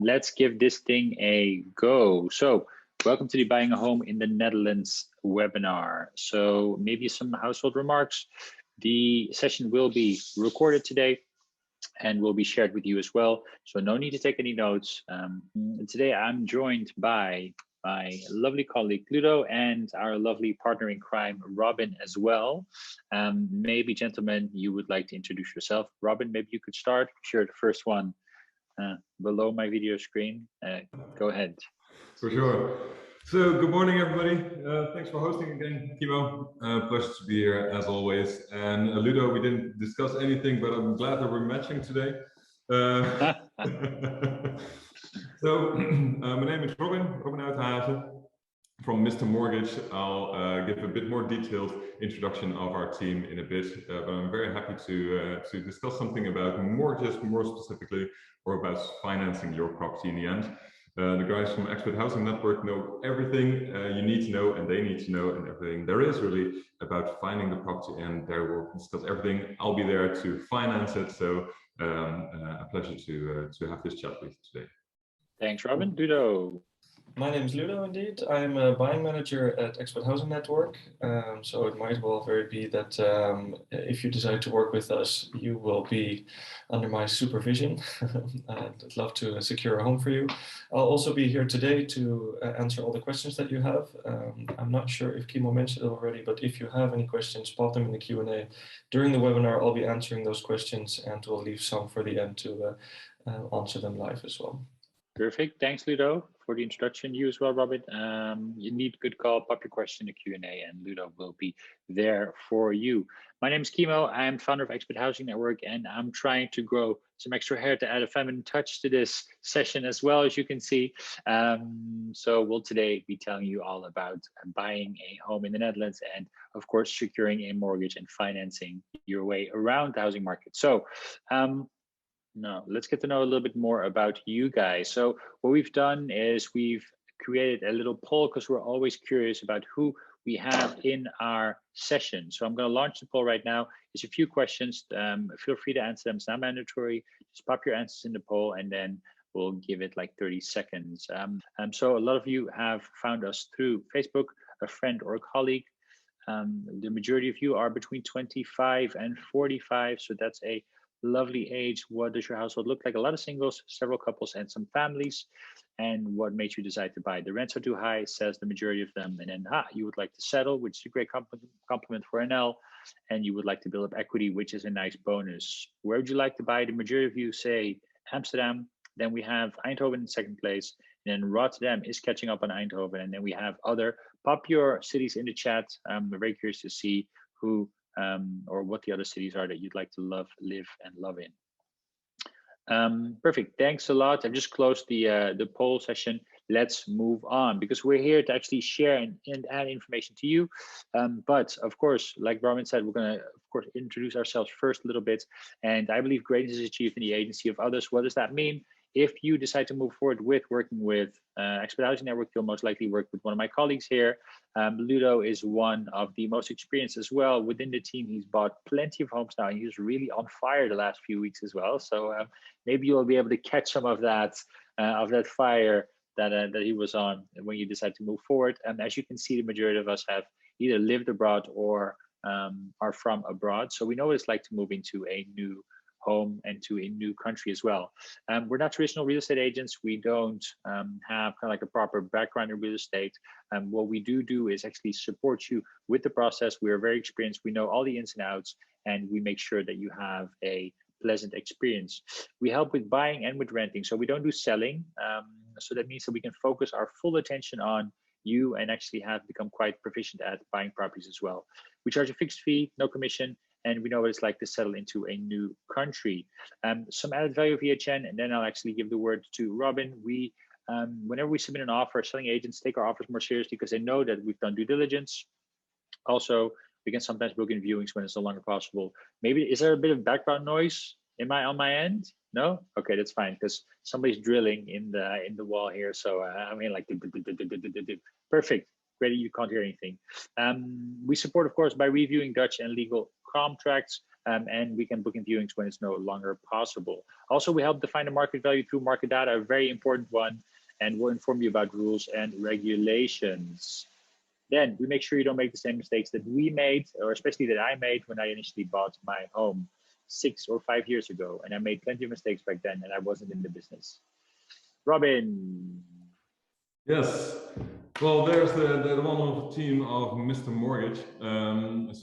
let's give this thing a go. So welcome to the Buying a Home in the Netherlands webinar. So maybe some household remarks. The session will be recorded today and will be shared with you as well. So no need to take any notes. Today I'm joined by my lovely colleague Ludo and our lovely partner in crime, Robin, as well. Maybe, gentlemen, you would like to introduce yourself. Robin, maybe you could start. Share the first one below my video screen. Go ahead. For sure. So good morning, everybody. Thanks for hosting again, Kimo. Pleasure to be here as always. And Ludo, we didn't discuss anything, but I'm glad that we're matching today. So my name is Robin Uithaven from Mr. Mortgage. I'll give a bit more detailed introduction of our team in a bit, but I'm very happy to discuss something about mortgages more specifically, or about financing your property in the end. The guys from Expat Housing Network know everything you need to know, and they need to know, and everything there is really about finding the property, and they will discuss everything. I'll be there to finance it, so a pleasure to have this chat with you today. Thanks, Robin. Ludo. My name is Ludo, indeed. I'm a buying manager at Expat Housing Network. So it might well very be that if you decide to work with us, you will be under my supervision. I'd love to secure a home for you. I'll also be here today to answer all the questions that you have. I'm not sure if Kimo mentioned it already, but if you have any questions, pop them in the Q&A. During the webinar, I'll be answering those questions, and we'll leave some for the end to answer them live as well. Perfect. Thanks, Ludo, for the introduction. You as well, Robin. You need good call, pop your question in the Q&A, and Ludo will be there for you. My name is Kimo. I'm founder of Expat Housing Network, and I'm trying to grow some extra hair to add a feminine touch to this session as well, as you can see. So we'll today be telling you all about buying a home in the Netherlands and, of course, securing a mortgage and financing your way around the housing market. So now, let's get to know a little bit more about you guys. So what we've done is we've created a little poll because we're always curious about who we have in our session. So I'm going to launch the poll right now. There's a few questions. Feel free to answer them. It's not mandatory. Just pop your answers in the poll, and then we'll give it like 30 seconds. So a lot of you have found us through Facebook, a friend or a colleague. The majority of you are between 25 and 45. So that's a lovely age. What does your household look like? A lot of singles, several couples, and some families. And what made you decide to buy? The rents are too high, says the majority of them. And then you would like to settle, which is a great compliment for NL. And you would like to build up equity, which is a nice bonus. Where would you like to buy? The majority of you say Amsterdam. Then we have Eindhoven in second place. And then Rotterdam is catching up on Eindhoven. And then we have other. Pop your cities in the chat. I'm very curious to see who or what the other cities are that you'd like to live and love in. Perfect. Thanks a lot. I've just closed the poll session. Let's move on because we're here to actually share and add information to you. But of course, like Robin said, we're going to, of course, introduce ourselves first a little bit. And I believe greatness is achieved in the agency of others. What does that mean? If you decide to move forward with working with Expat Housing Network, you'll most likely work with one of my colleagues here. Ludo is one of the most experienced as well within the team. He's bought plenty of homes now, and he's really on fire the last few weeks as well. So maybe you'll be able to catch some of that fire that he was on when you decide to move forward. And as you can see, the majority of us have either lived abroad or are from abroad. So we know what it's like to move into a new home and to a new country as well. We're not traditional real estate agents. We don't have kind of like a proper background in real estate. What we do is actually support you with the process. We are very experienced. We know all the ins and outs, and we make sure that you have a pleasant experience. We help with buying and with renting. So we don't do selling. So that means that we can focus our full attention on you and actually have become quite proficient at buying properties as well. We charge a fixed fee, no commission, and we know what it's like to settle into a new country. Some added value of VHN, and then I'll actually give the word to Robin. We, whenever we submit an offer, selling agents take our offers more seriously because they know that we've done due diligence. Also, we can sometimes book in viewings when it's no longer possible. Maybe, is there a bit of background noise on my end? No? Okay, that's fine, because somebody's drilling in the wall here. So I mean, like, perfect. Great, you can't hear anything. We support, of course, by reviewing Dutch and legal contracts. and we can book in viewings when it's no longer possible. Also, we help define the market value through market data, a very important one, and we'll inform you about rules and regulations. Then we make sure you don't make the same mistakes that we made, or especially that I made when I initially bought my home 6 or 5 years ago. And I made plenty of mistakes back then, and I wasn't in the business. Robin. Yes. Well, there's the wonderful team of Mr. Mortgage. The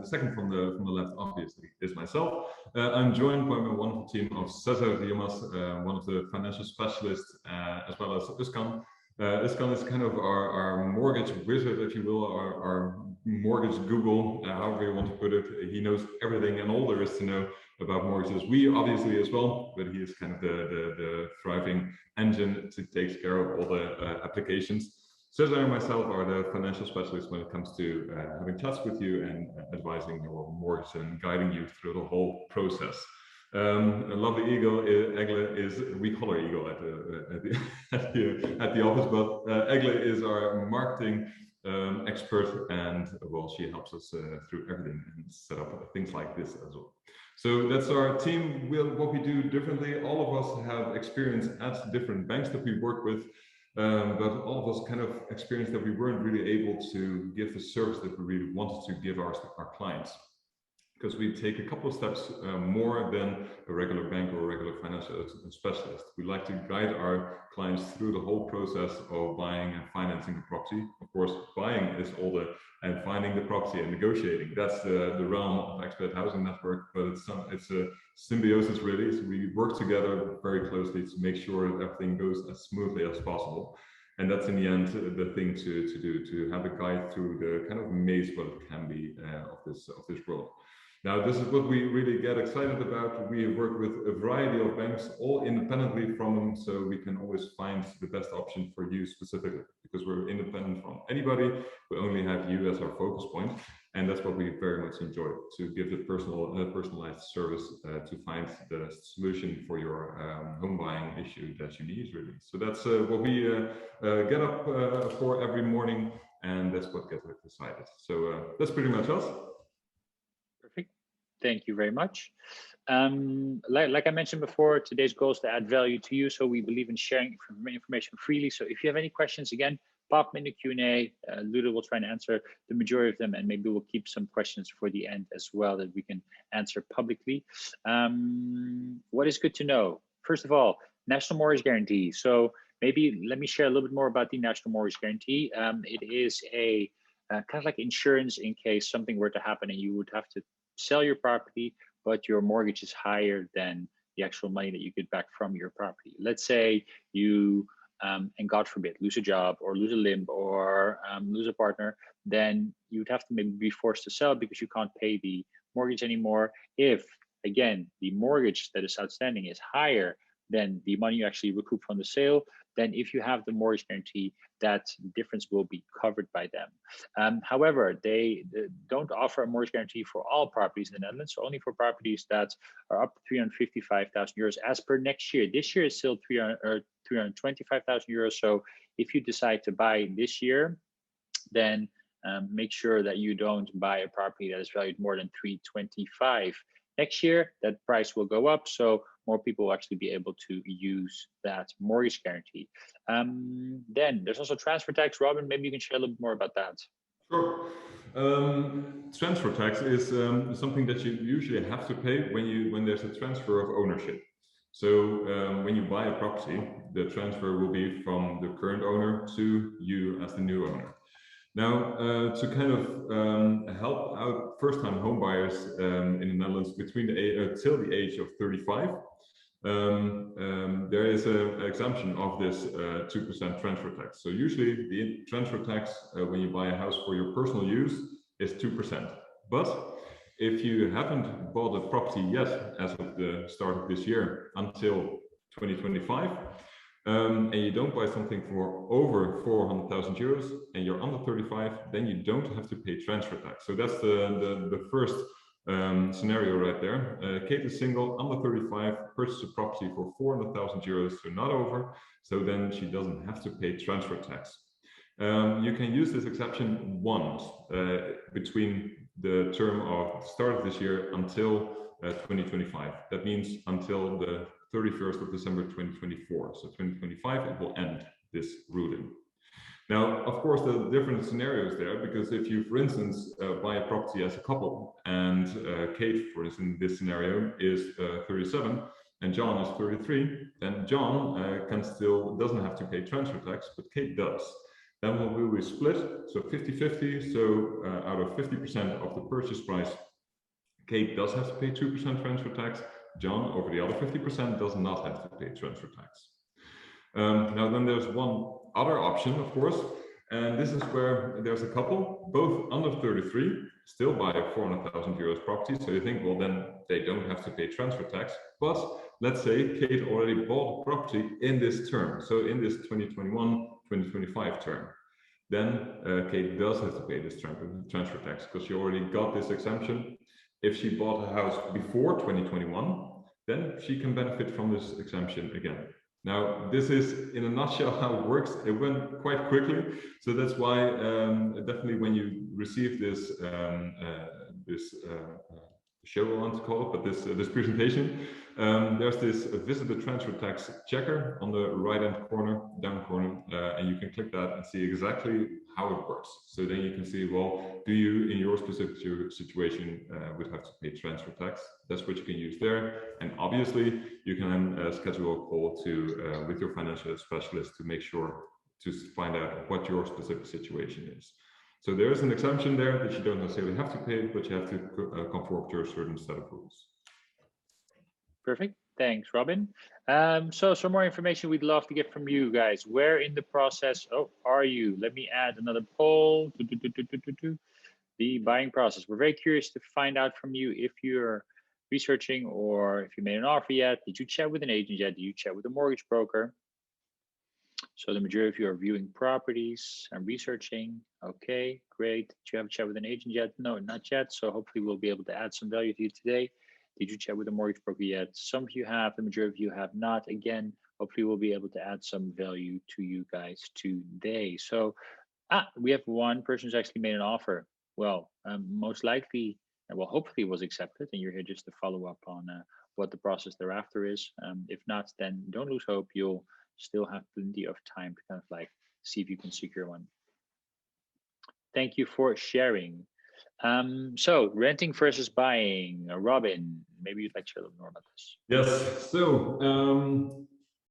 second from the left, obviously, is myself. I'm joined by my wonderful team of Cesar Diamas, one of the financial specialists, as well as Uskan. Uskan is kind of our mortgage wizard, if you will, our mortgage Google, however you want to put it. He knows everything and all there is to know about mortgages. We obviously as well, but he is kind of the thriving engine to take care of all the applications. Cesar and myself are the financial specialists when it comes to having chats with you and advising your mortgage and guiding you through the whole process. A lovely Eagle, Egle is, we call her Eagle at the office, but Egle is our marketing expert, and well, she helps us through everything and set up things like this as well. So that's our team. What we do differently. All of us have experience at different banks that we work with, but all of us kind of experienced that we weren't really able to give the service that we really wanted to give our clients, because we take a couple of steps more than a regular bank or a regular financial specialist. We like to guide our clients through the whole process of buying and financing a property. Of course, buying is and finding the property and negotiating. That's the realm of Expat Housing Network, but it's a symbiosis really. So we work together very closely to make sure that everything goes as smoothly as possible. And that's in the end the thing to do, to have a guide through the kind of maze what it can be of this world. Now, this is what we really get excited about. We work with a variety of banks, all independently from them, so we can always find the best option for you specifically, because we're independent from anybody. We only have you as our focus point, and that's what we very much enjoy, to give the personalized service to find the solution for your home buying issue that you need, really. So that's what we get up for every morning, and that's what gets us excited. So that's pretty much us. Perfect. Thank you very much. Like I mentioned before, today's goal is to add value to you. So we believe in sharing information freely. So if you have any questions, again, pop them in the Q&A. Ludo will try and answer the majority of them, and maybe we'll keep some questions for the end as well that we can answer publicly. What is good to know? First of all, National Mortgage Guarantee. So maybe let me share a little bit more about the National Mortgage Guarantee. It is a kind of like insurance in case something were to happen and you would have to sell your property, but your mortgage is higher than the actual money that you get back from your property. Let's say you, and God forbid, lose a job or lose a limb or lose a partner, then you'd have to maybe be forced to sell because you can't pay the mortgage anymore. If, again, the mortgage that is outstanding is higher than the money you actually recoup from the sale, then if you have the mortgage guarantee, that difference will be covered by them. However, they don't offer a mortgage guarantee for all properties in the Netherlands, so only for properties that are up to 355,000 euros as per next year. This year is still 325,000 euros. So if you decide to buy this year, then make sure that you don't buy a property that is valued more than 325. Next year, that price will go up, so more people will actually be able to use that mortgage guarantee. Then there's also transfer tax. Robin, maybe you can share a little bit more about that. Sure. Transfer tax is something that you usually have to pay when there's a transfer of ownership. So when you buy a property, the transfer will be from the current owner to you as the new owner. Now, to kind of help out first-time homebuyers in the Netherlands between till the age of 35, there is an exemption of this 2% transfer tax. So usually the transfer tax when you buy a house for your personal use is 2%. But if you haven't bought a property yet as of the start of this year until 2025, and you don't buy something for over 400,000 euros and you're under 35, then you don't have to pay transfer tax. So that's the first scenario right there. Kate is single, under 35, purchased a property for 400,000 euros, so not over, so then she doesn't have to pay transfer tax. You can use this exception once between the term of the start of this year until 2025. That means until the 31st of December 2024. So 2025, it will end this ruling. Now, of course, there are different scenarios there, because if you, for instance, buy a property as a couple, and Kate, for instance, in this scenario is 37 and John is 33, then John doesn't have to pay transfer tax, but Kate does. Then what will we split? So 50-50, so out of 50% of the purchase price, Kate does have to pay 2% transfer tax. John, over the other 50%, does not have to pay transfer tax. Now then there's one other option, of course, and this is where there's a couple, both under 33, still buy a 400,000 euros property. So you think, well, then they don't have to pay transfer tax. But let's say Kate already bought a property in this term, so in this 2021-2025 term. Then Kate does have to pay this transfer tax, because she already got this exemption. If she bought a house before 2021, then she can benefit from this exemption again. Now, this is in a nutshell how it works. It went quite quickly, so that's why definitely when you receive this show, I want to call it, but this presentation, there's this visit the transfer tax checker on the right-hand corner, down corner, and you can click that and see exactly how it works. So then you can see, well, do you, in your specific situation, would have to pay transfer tax? That's what you can use there. And obviously, you can schedule a call with your financial specialist to make sure to find out what your specific situation is. So there is an exemption there that you don't necessarily have to pay, but you have to conform to a certain set of rules. Perfect. Thanks, Robin. So some more information we'd love to get from you guys. Where in the process are you? Let me add another poll. The buying process. We're very curious to find out from you if you're researching or if you made an offer yet. Did you chat with an agent yet? Did you chat with a mortgage broker? So the majority of you are viewing properties and researching. Okay, great. Did you have a chat with an agent yet? No, not yet. So hopefully we'll be able to add some value to you today. Did you chat with a mortgage broker yet? Some of you have, the majority of you have not. Again, hopefully we'll be able to add some value to you guys today. So we have one person who's actually made an offer. Well, most likely, well, hopefully it was accepted, and you're here just to follow up on what the process thereafter is. If not, then don't lose hope. You'll still have plenty of time to kind of like see if you can secure one. Thank you for sharing. So renting versus buying. Robin, maybe you'd like to share a little more about this. Yes, so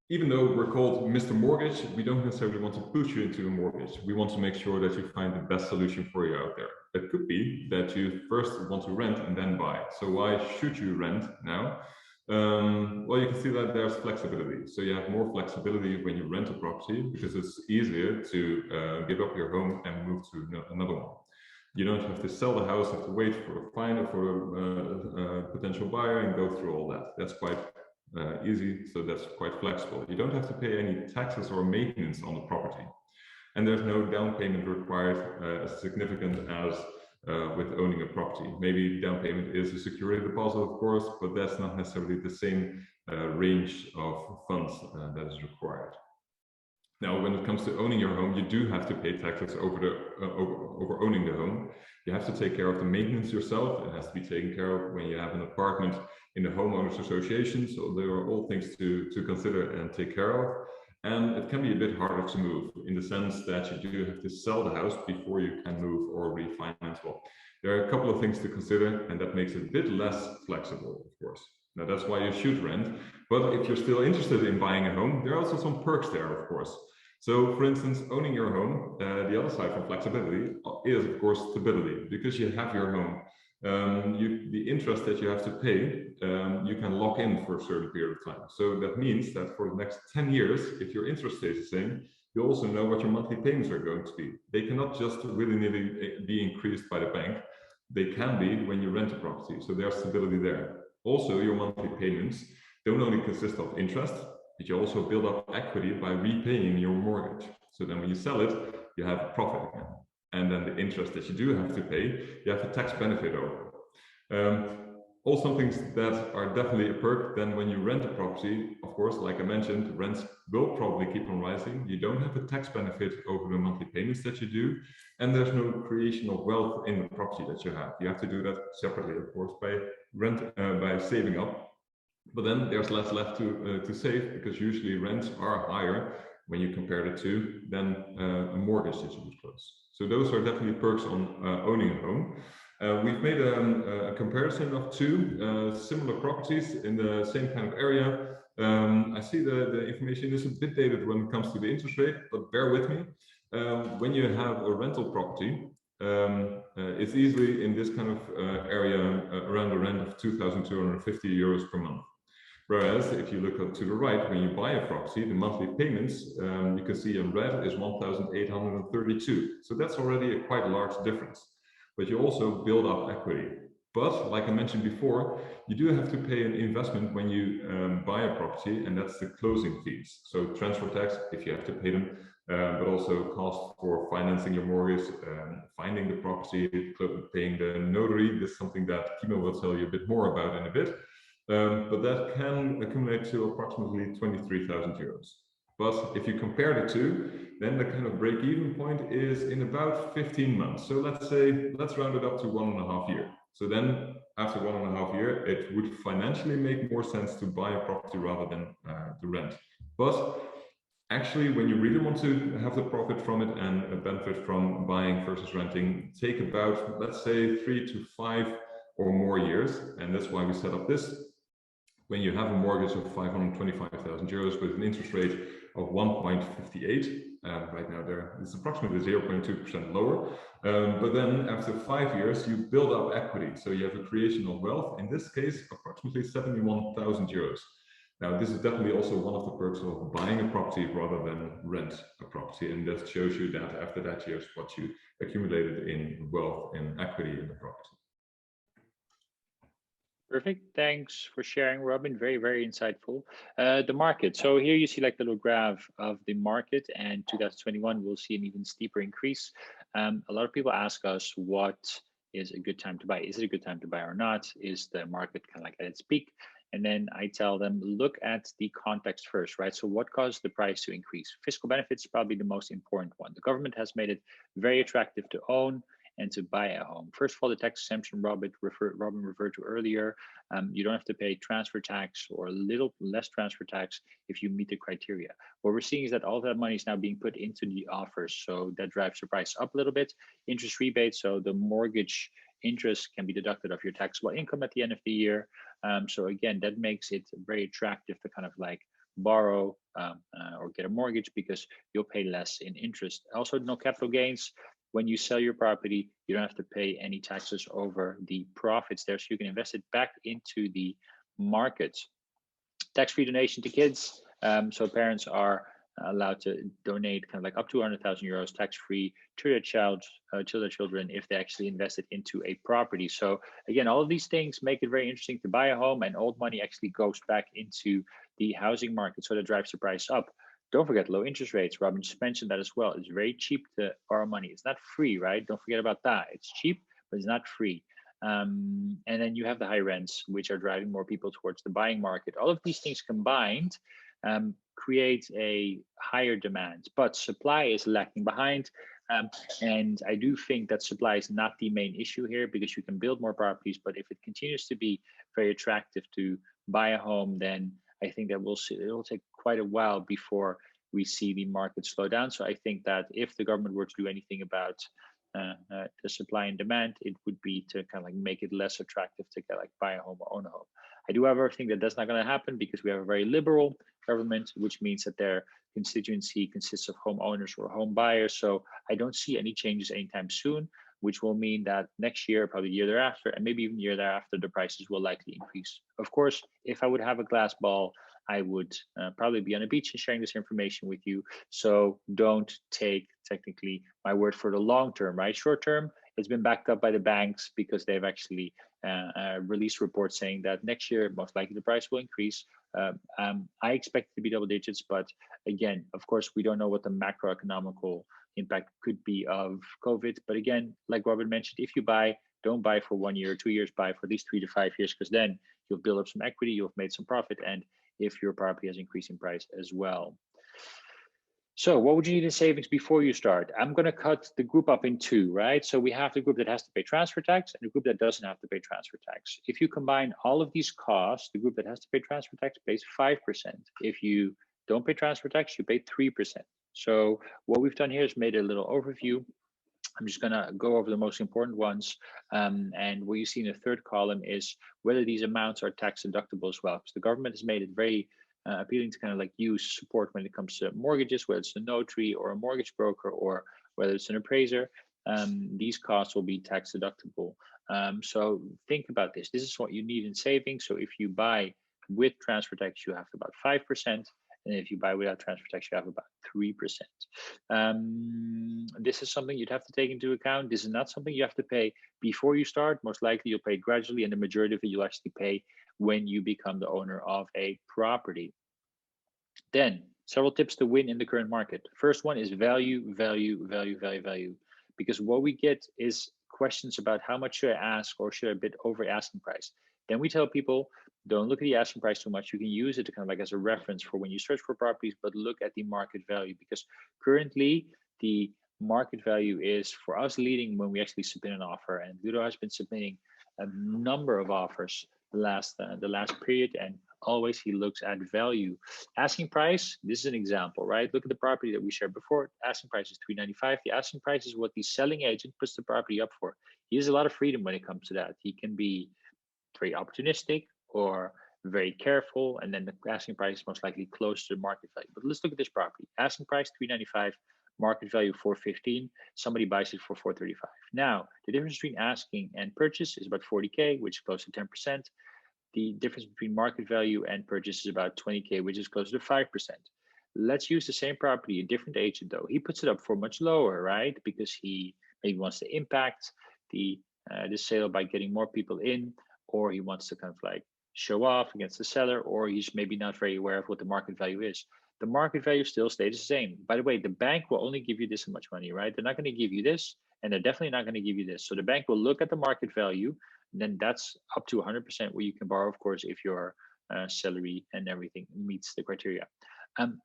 even though we're called Mr. Mortgage, we don't necessarily want to push you into a mortgage. We want to make sure that you find the best solution for you out there. It could be that you first want to rent and then buy. So why should you rent now? Well, you can see that there's flexibility. So you have more flexibility when you rent a property, because it's easier to give up your home and move to another one. You don't have to sell the house, have to wait for a finder, for a potential buyer, and go through all that. That's quite easy, so that's quite flexible. You don't have to pay any taxes or maintenance on the property. And there's no down payment required as significant as with owning a property. Maybe down payment is a security deposit, of course, but that's not necessarily the same range of funds that is required. Now, when it comes to owning your home, you do have to pay taxes over owning the home. You have to take care of the maintenance yourself. It has to be taken care of when you have an apartment in the homeowners association. So there are all things to consider and take care of. And it can be a bit harder to move in the sense that you do have to sell the house before you can move or refinance. Well, there are a couple of things to consider, and that makes it a bit less flexible, of course. Now, that's why you should rent. But if you're still interested in buying a home, there are also some perks there, of course. So, for instance, owning your home, the other side from flexibility is, of course, stability, because you have your home. The interest that you have to pay, you can lock in for a certain period of time. So that means that for the next 10 years, if your interest stays the same, you also know what your monthly payments are going to be. They cannot just willy-nilly be increased by the bank. They can be when you rent a property. So there's stability there. Also, your monthly payments don't only consist of interest, but you also build up equity by repaying your mortgage. So then when you sell it, you have a profit again. And then the interest that you do have to pay, you have a tax benefit over. All some things that are definitely a perk. Then when you rent a property, of course, like I mentioned, rents will probably keep on rising. You don't have a tax benefit over the monthly payments that you do, and there's no creation of wealth in the property that you have. You have to do that separately, of course, by saving up. But then there's less left to save, because usually rents are higher when you compare the two than a mortgage that you would close. So those are definitely perks on owning a home. We've made a comparison of two similar properties in the same kind of area. I see the information is a bit dated when it comes to the interest rate, but bear with me. When you have a rental property, it's easily in this kind of area around a rent of 2,250 euros per month. Whereas if you look up to the right, when you buy a property, the monthly payments you can see in red is 1,832. So that's already a quite large difference. But you also build up equity. But like I mentioned before, you do have to pay an investment when you buy a property, and that's the closing fees. So transfer tax, if you have to pay them, but also cost for financing your mortgage, finding the property, paying the notary. This is something that Kimo will tell you a bit more about in a bit. But that can accumulate to approximately 23,000 euros. But if you compare the two, then the kind of break-even point is in about 15 months. So let's round it up to 1.5 years. So then after 1.5 years, it would financially make more sense to buy a property rather than to rent. But actually, when you really want to have the profit from it and benefit from buying versus renting, take about, let's say, 3 to 5 or more years. And that's why we set up this. When you have a mortgage of 525,000 euros with an interest rate of 1.58, right now it's approximately 0.2% lower. But then after 5 years, you build up equity. So you have a creation of wealth, in this case, approximately 71,000 euros. Now, this is definitely also one of the perks of buying a property rather than rent a property. And that shows you that after that years, what you accumulated in wealth and equity in the property. Perfect. Thanks for sharing, Robin. Very, very insightful. The market. So here you see like the little graph of the market, and 2021 we'll see an even steeper increase. A lot of people ask us, what is a good time to buy? Is it a good time to buy or not? Is the market kind of like at its peak? And then I tell them, look at the context first, right? So what caused the price to increase? Fiscal benefits is probably the most important one. The government has made it very attractive to own and to buy a home. First of all, the tax exemption Robin referred to earlier. You don't have to pay transfer tax or a little less transfer tax if you meet the criteria. What we're seeing is that all that money is now being put into the offers. So that drives the price up a little bit. Interest rebates, so the mortgage interest can be deducted of your taxable income at the end of the year. So again, that makes it very attractive to kind of like borrow or get a mortgage, because you'll pay less in interest. Also, no capital gains. When you sell your property, you don't have to pay any taxes over the profits there, so you can invest it back into the market. Tax-free donation to kids. So parents are allowed to donate kind of like up to 100,000 euros tax-free to their children if they actually invest it into a property. So again, all of these things make it very interesting to buy a home, and old money actually goes back into the housing market, so that drives the price up. Don't forget low interest rates. Robin just mentioned that as well. It's very cheap to borrow money. It's not free, right? Don't forget about that. It's cheap, but it's not free. And then you have the high rents, which are driving more people towards the buying market. All of these things combined create a higher demand, but supply is lacking behind. And I do think that supply is not the main issue here, because you can build more properties, but if it continues to be very attractive to buy a home, then I think that it will take quite a while before we see the market slow down. So I think that if the government were to do anything about the supply and demand, it would be to kind of like make it less attractive to like buy a home or own a home. I do, however, think that that's not going to happen, because we have a very liberal government, which means that their constituency consists of homeowners or home buyers. So I don't see any changes anytime soon, which will mean that next year, probably the year thereafter, and maybe even the year thereafter, the prices will likely increase. Of course, if I would have a glass ball, I would probably be on a beach and sharing this information with you. So don't take technically my word for the long term, right? Short term, it's been backed up by the banks, because they've actually released reports saying that next year, most likely the price will increase. I expect it to be double digits, but again, of course, we don't know what the macroeconomical impact could be of COVID. But again, like Robin mentioned, if you buy, don't buy for 1 year or 2 years, buy for at least 3 to 5 years, because then you'll build up some equity, you'll have made some profit, and if your property has increased in price as well. So what would you need in savings before you start? I'm going to cut the group up in two, right? So we have the group that has to pay transfer tax and the group that doesn't have to pay transfer tax. If you combine all of these costs, the group that has to pay transfer tax pays 5%. If you don't pay transfer tax, you pay 3%. So what we've done here is made a little overview. I'm just going to go over the most important ones. And what you see in the third column is whether these amounts are tax deductible as well, because the government has made it very appealing to kind of like use support when it comes to mortgages, whether it's a notary or a mortgage broker or whether it's an appraiser. These costs will be tax deductible. So think about this. This is what you need in savings. So if you buy with transfer tax, you have about 5%. And if you buy without transfer tax, you have about 3%. This is something you'd have to take into account. This is not something you have to pay before you start. Most likely you'll pay gradually, and the majority of it you'll actually pay when you become the owner of a property. Then several tips to win in the current market. First one is value, value, value, value, value. Because what we get is questions about how much should I ask or should I bid over asking price. Then we tell people, don't look at the asking price too much. You can use it to kind of like as a reference for when you search for properties, but look at the market value, because currently the market value is for us leading when we actually submit an offer. And Ludo has been submitting a number of offers the last period, and always he looks at value. Asking price, this is an example, right? Look at the property that we shared before. Asking price is $395. The asking price is what the selling agent puts the property up for. He has a lot of freedom when it comes to that. He can be very opportunistic or very careful, and then the asking price is most likely close to the market value. But let's look at this property. Asking price $395, market value $415. Somebody buys it for $435. Now the difference between asking and purchase is about 40K, which is close to 10%. The difference between market value and purchase is about 20K, which is closer to 5%. Let's use the same property, a different agent though. He puts it up for much lower, right? Because he maybe wants to impact the sale by getting more people in, or he wants to kind of like show off against the seller, or he's maybe not very aware of what the market value is. The market value still stays the same. By the way, the bank will only give you this much money, right? They're not going to give you this, and they're definitely not going to give you this. So the bank will look at the market value, and then that's up to 100% where you can borrow, of course, if your salary and everything meets the criteria.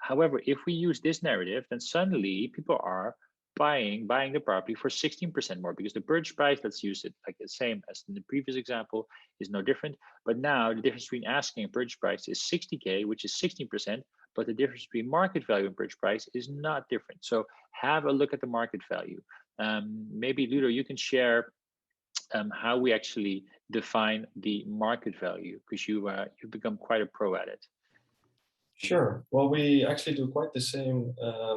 However, if we use this narrative, then suddenly people are buying the property for 16% more, because the purchase price, let's use it like the same as in the previous example, is no different. But now the difference between asking and purchase price is 60K, which is 16%, but the difference between market value and purchase price is not different. So have a look at the market value. Maybe Ludo, you can share how we actually define the market value, because you've become quite a pro at it. Sure. Well, we actually do quite the same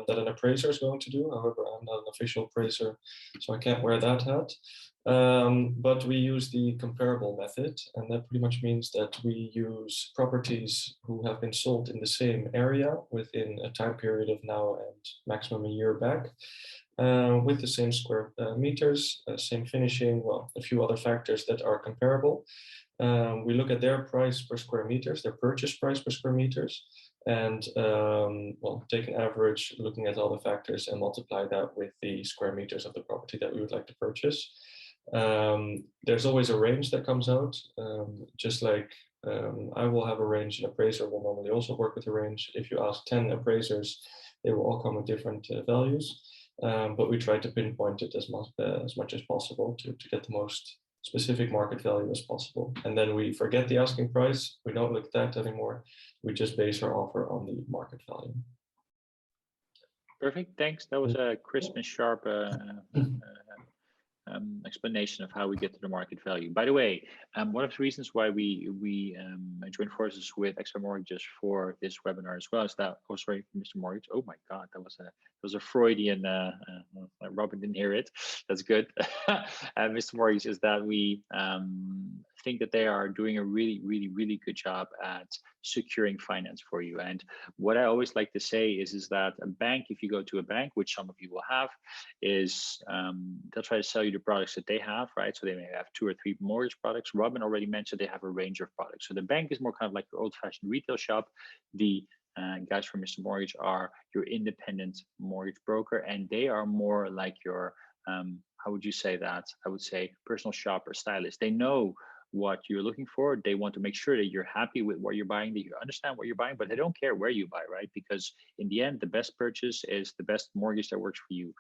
that an appraiser is going to do. However, I'm not an official appraiser, so I can't wear that hat. But we use the comparable method, and that pretty much means that we use properties who have been sold in the same area within a time period of now and maximum a year back, with the same square meters, same finishing, well, a few other factors that are comparable. We look at their price per square meters, their purchase price per square meters, and well, take an average looking at all the factors and multiply that with the square meters of the property that we would like to purchase. There's always a range that comes out, just like I will have a range. An appraiser will normally also work with a range. If you ask 10 appraisers, they will all come with different values, but we try to pinpoint it as much as possible to get the most specific market value as possible. And then we forget the asking price. We don't look at that anymore. We just base our offer on the market value. Perfect, thanks. That was a crisp and sharp explanation of how we get to the market value. By the way, one of the reasons why we joined forces with Expat Mortgages for this webinar as well is that, oh sorry, Mr. Mortgage, oh my God, that was a Freudian, Robin didn't hear it, that's good. Mr. Mortgage, is that we think that they are doing a really good job at securing finance for you. And what I always like to say is that a bank, if you go to a bank, which some of you will have, is they'll try to sell you the products that they have, right? So they may have 2 or 3 mortgage products. Robin already mentioned they have a range of products. So the bank is more kind of like your old-fashioned retail shop. The guys from Mr. Mortgage are your independent mortgage broker, and they are more like your how would you say that? I would say personal shopper, stylist. They know what you're looking for. They want to make sure that you're happy with what you're buying, that you understand what you're buying, but they don't care where you buy, right? Because in the end, the best purchase is the best mortgage that works for you.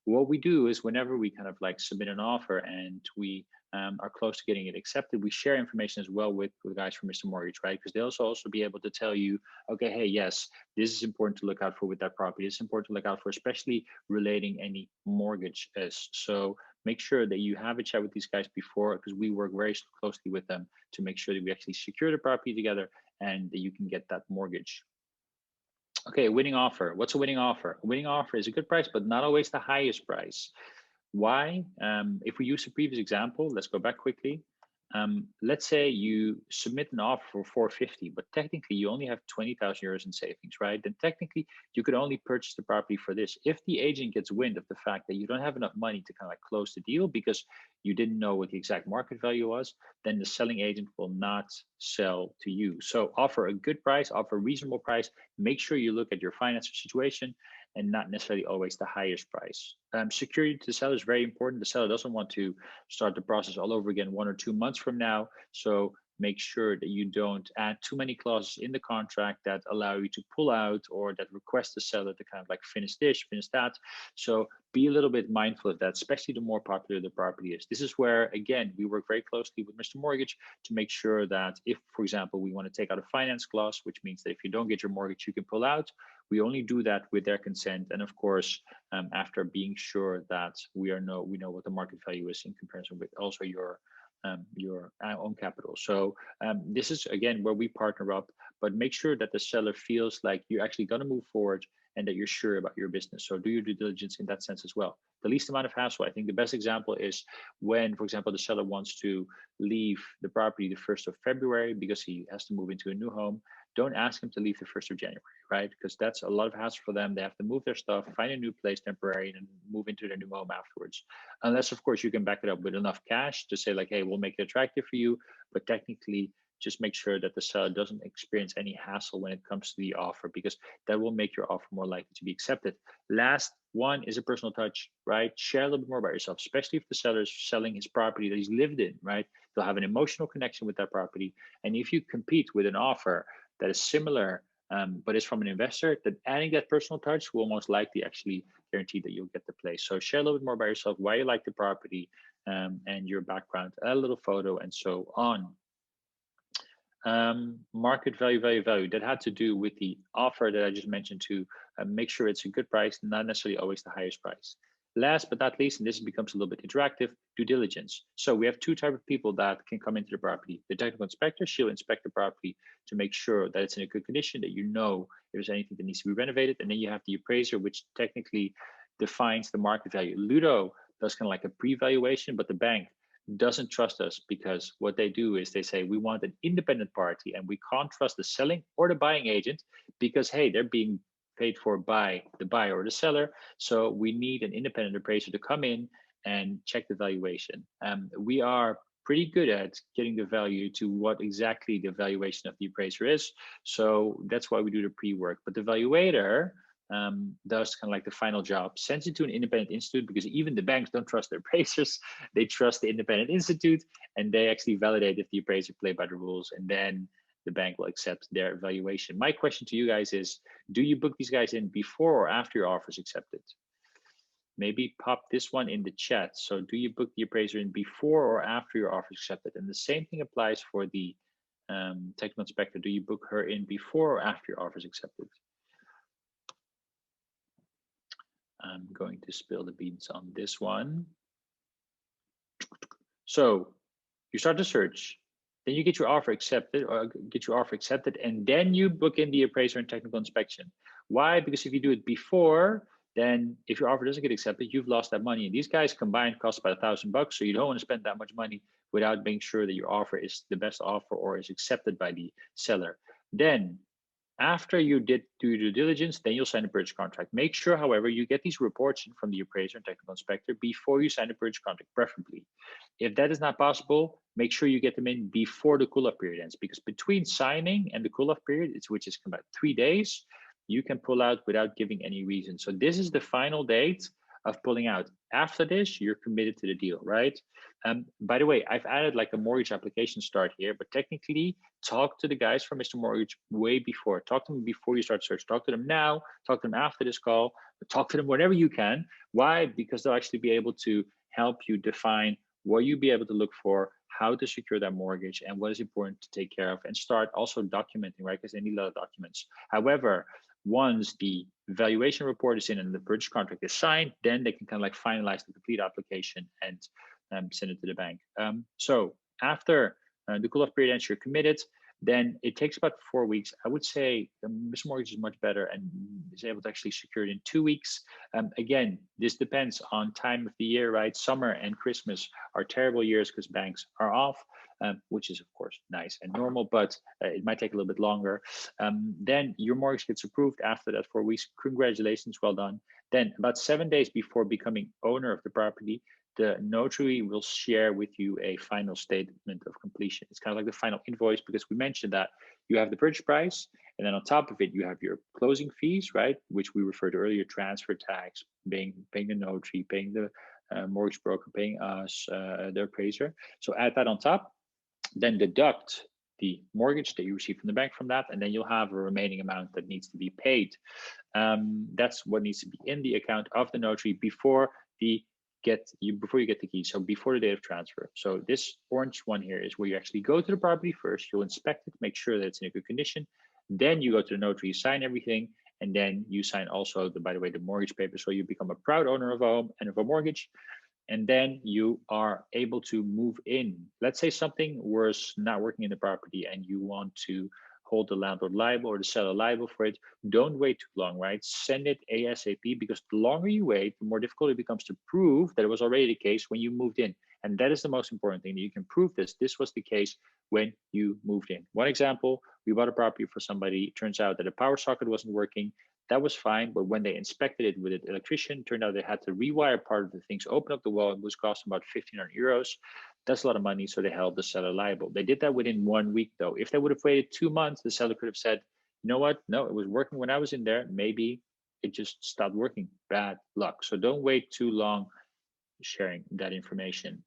What we do is whenever we kind of like submit an offer and we are close to getting it accepted, we share information as well with the guys from Mr. Mortgage, right? Because they'll also be able to tell you, okay, hey, yes, this is important to look out for with that property. It's important to look out for, especially relating any mortgage. So make sure that you have a chat with these guys before, because we work very closely with them to make sure that we actually secure the property together and that you can get that mortgage. Okay, winning offer. What's a winning offer? A winning offer is a good price, but not always the highest price. Why? If we use the previous example, let's go back quickly. Let's say you submit an offer for 450, but technically you only have 20,000 euros in savings, right? Then technically you could only purchase the property for this. If the agent gets wind of the fact that you don't have enough money to kind of like close the deal because you didn't know what the exact market value was, then the selling agent will not sell to you. So offer a good price, offer a reasonable price. Make sure you look at your financial situation and not necessarily always the highest price. Security to the seller is very important. The seller doesn't want to start the process all over again 1 or 2 months from now. So make sure that you don't add too many clauses in the contract that allow you to pull out or that request the seller to kind of like finish this, finish that. So be a little bit mindful of that, especially the more popular the property is. This is where, again, we work very closely with Mr. Mortgage to make sure that if, for example, we want to take out a finance clause, which means that if you don't get your mortgage, you can pull out. We only do that with their consent, and of course, after being sure that we know what the market value is in comparison with also your own capital. So this is again where we partner up, but make sure that the seller feels like you're actually going to move forward and that you're sure about your business. So do your due diligence in that sense as well. The least amount of hassle. I think the best example is when, for example, the seller wants to leave the property the 1st of February because he has to move into a new home. Don't ask him to leave the 1st of January, right? Because that's a lot of hassle for them. They have to move their stuff, find a new place temporary, and move into their new home afterwards. Unless, of course, you can back it up with enough cash to say like, hey, we'll make it attractive for you. But technically, just make sure that the seller doesn't experience any hassle when it comes to the offer, because that will make your offer more likely to be accepted. Last one is a personal touch, right? Share a little bit more about yourself, especially if the seller is selling his property that he's lived in, right? They'll have an emotional connection with that property. And if you compete with an offer that is similar, but is from an investor, then adding that personal touch will most likely actually guarantee that you'll get the place. So share a little bit more about yourself, why you like the property, and your background, add a little photo, and so on. Market value. That had to do with the offer that I just mentioned to make sure it's a good price, not necessarily always the highest price. Last but not least, and this becomes a little bit interactive, due diligence. So we have two types of people that can come into the property. The technical inspector, she'll inspect the property to make sure that it's in a good condition, that you know if there's anything that needs to be renovated. And then you have the appraiser, which technically defines the market value. Ludo does kind of like a pre-valuation, but the bank doesn't trust us, because what they do is they say, we want an independent party and we can't trust the selling or the buying agent because, hey, they're being paid for by the buyer or the seller. So we need an independent appraiser to come in and check the valuation. We are pretty good at getting the value to what exactly the valuation of the appraiser is. So that's why we do the pre-work. But the valuator does kind of like the final job, sends it to an independent institute, because even the banks don't trust their appraisers. They trust the independent institute, and they actually validate if the appraiser played by the rules, and then the bank will accept their evaluation. My question to you guys is, do you book these guys in before or after your offer is accepted? Maybe pop this one in the chat. So do you book the appraiser in before or after your offer is accepted? And the same thing applies for the technical inspector. Do you book her in before or after your offer is accepted? I'm going to spill the beans on this one. So you start the search, then you get your offer accepted, and then you book in the appraiser and technical inspection. Why? Because if you do it before, then if your offer doesn't get accepted, you've lost that money. And these guys combined cost about $1,000, so you don't want to spend that much money without making sure that your offer is the best offer or is accepted by the seller. Then after you do your due diligence, then you'll sign a purchase contract. Make sure, however, you get these reports from the appraiser and technical inspector before you sign a purchase contract, preferably. If that is not possible, make sure you get them in before the cool-off period ends, because between signing and the cool-off period, which is about 3 days, you can pull out without giving any reason. So this is the final date of pulling out. After this, you're committed to the deal, right? By the way, I've added like a mortgage application start here, but technically talk to the guys from Mr. Mortgage way before. Talk to them before you start search. Talk to them now, talk to them after this call, talk to them whenever you can. Why? Because they'll actually be able to help you define what you'll be able to look for, how to secure that mortgage, and what is important to take care of, and start also documenting, right? Because they need a lot of documents. However, once the valuation report is in and the purchase contract is signed, then they can kind of like finalize the complete application and send it to the bank. So after the cool-off period ends, you're committed, then it takes about 4 weeks. I would say Mr. Mortgage is much better and is able to actually secure it in 2 weeks. Again, this depends on time of the year, right? Summer and Christmas are terrible years because banks are off, which is of course nice and normal, but it might take a little bit longer. Then your mortgage gets approved after that 4 weeks. Congratulations, well done. Then about 7 days before becoming owner of the property, the notary will share with you a final statement of completion. It's kind of like the final invoice, because we mentioned that you have the purchase price, and then on top of it, you have your closing fees, right? Which we referred to earlier, transfer tax, paying the notary, paying the mortgage broker, paying us, the appraiser. So add that on top, then deduct the mortgage that you receive from the bank from that, and then you'll have a remaining amount that needs to be paid. That's what needs to be in the account of the notary before you get the key, so before the date of transfer. So this orange one here is where you actually go to the property first. You'll inspect it, make sure that it's in a good condition. Then you go to the notary, sign everything, and then you sign also by the way, the mortgage paper. So you become a proud owner of a home and of a mortgage. And then you are able to move in. Let's say something was not working in the property and you want to hold the landlord liable or the seller liable for it. Don't wait too long, right? Send it ASAP, because the longer you wait, the more difficult it becomes to prove that it was already the case when you moved in. And that is the most important thing, that you can prove this. This was the case when you moved in. One example, we bought a property for somebody. It turns out that a power socket wasn't working. That was fine, but when they inspected it with an electrician, turned out they had to rewire part of the things, open up the wall. It was costing about 1,500 euros. That's a lot of money, so they held the seller liable. They did that within 1 week, though. If they would have waited 2 months, the seller could have said, you know what? No, it was working when I was in there. Maybe it just stopped working. Bad luck. So don't wait too long sharing that information.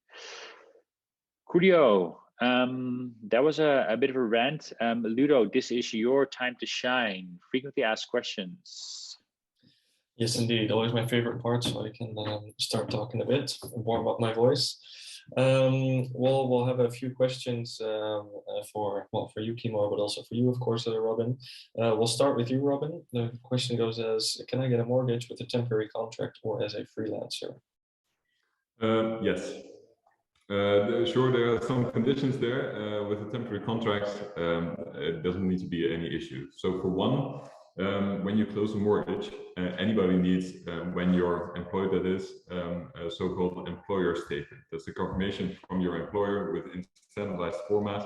Julio, that was a bit of a rant. Ludo, this is your time to shine. Frequently asked questions. Yes, indeed. Always my favorite part, so I can start talking a bit and warm up my voice. We'll have a few questions for you, Kimo, but also for you, of course, Robin. We'll start with you, Robin. The question goes as, can I get a mortgage with a temporary contract or as a freelancer? Yes. Sure, there are some conditions there. With the temporary contracts, it doesn't need to be any issue. So for one, when you close a mortgage, anybody needs, when you're employed, that is, a so-called employer statement. That's a confirmation from your employer within standardized format,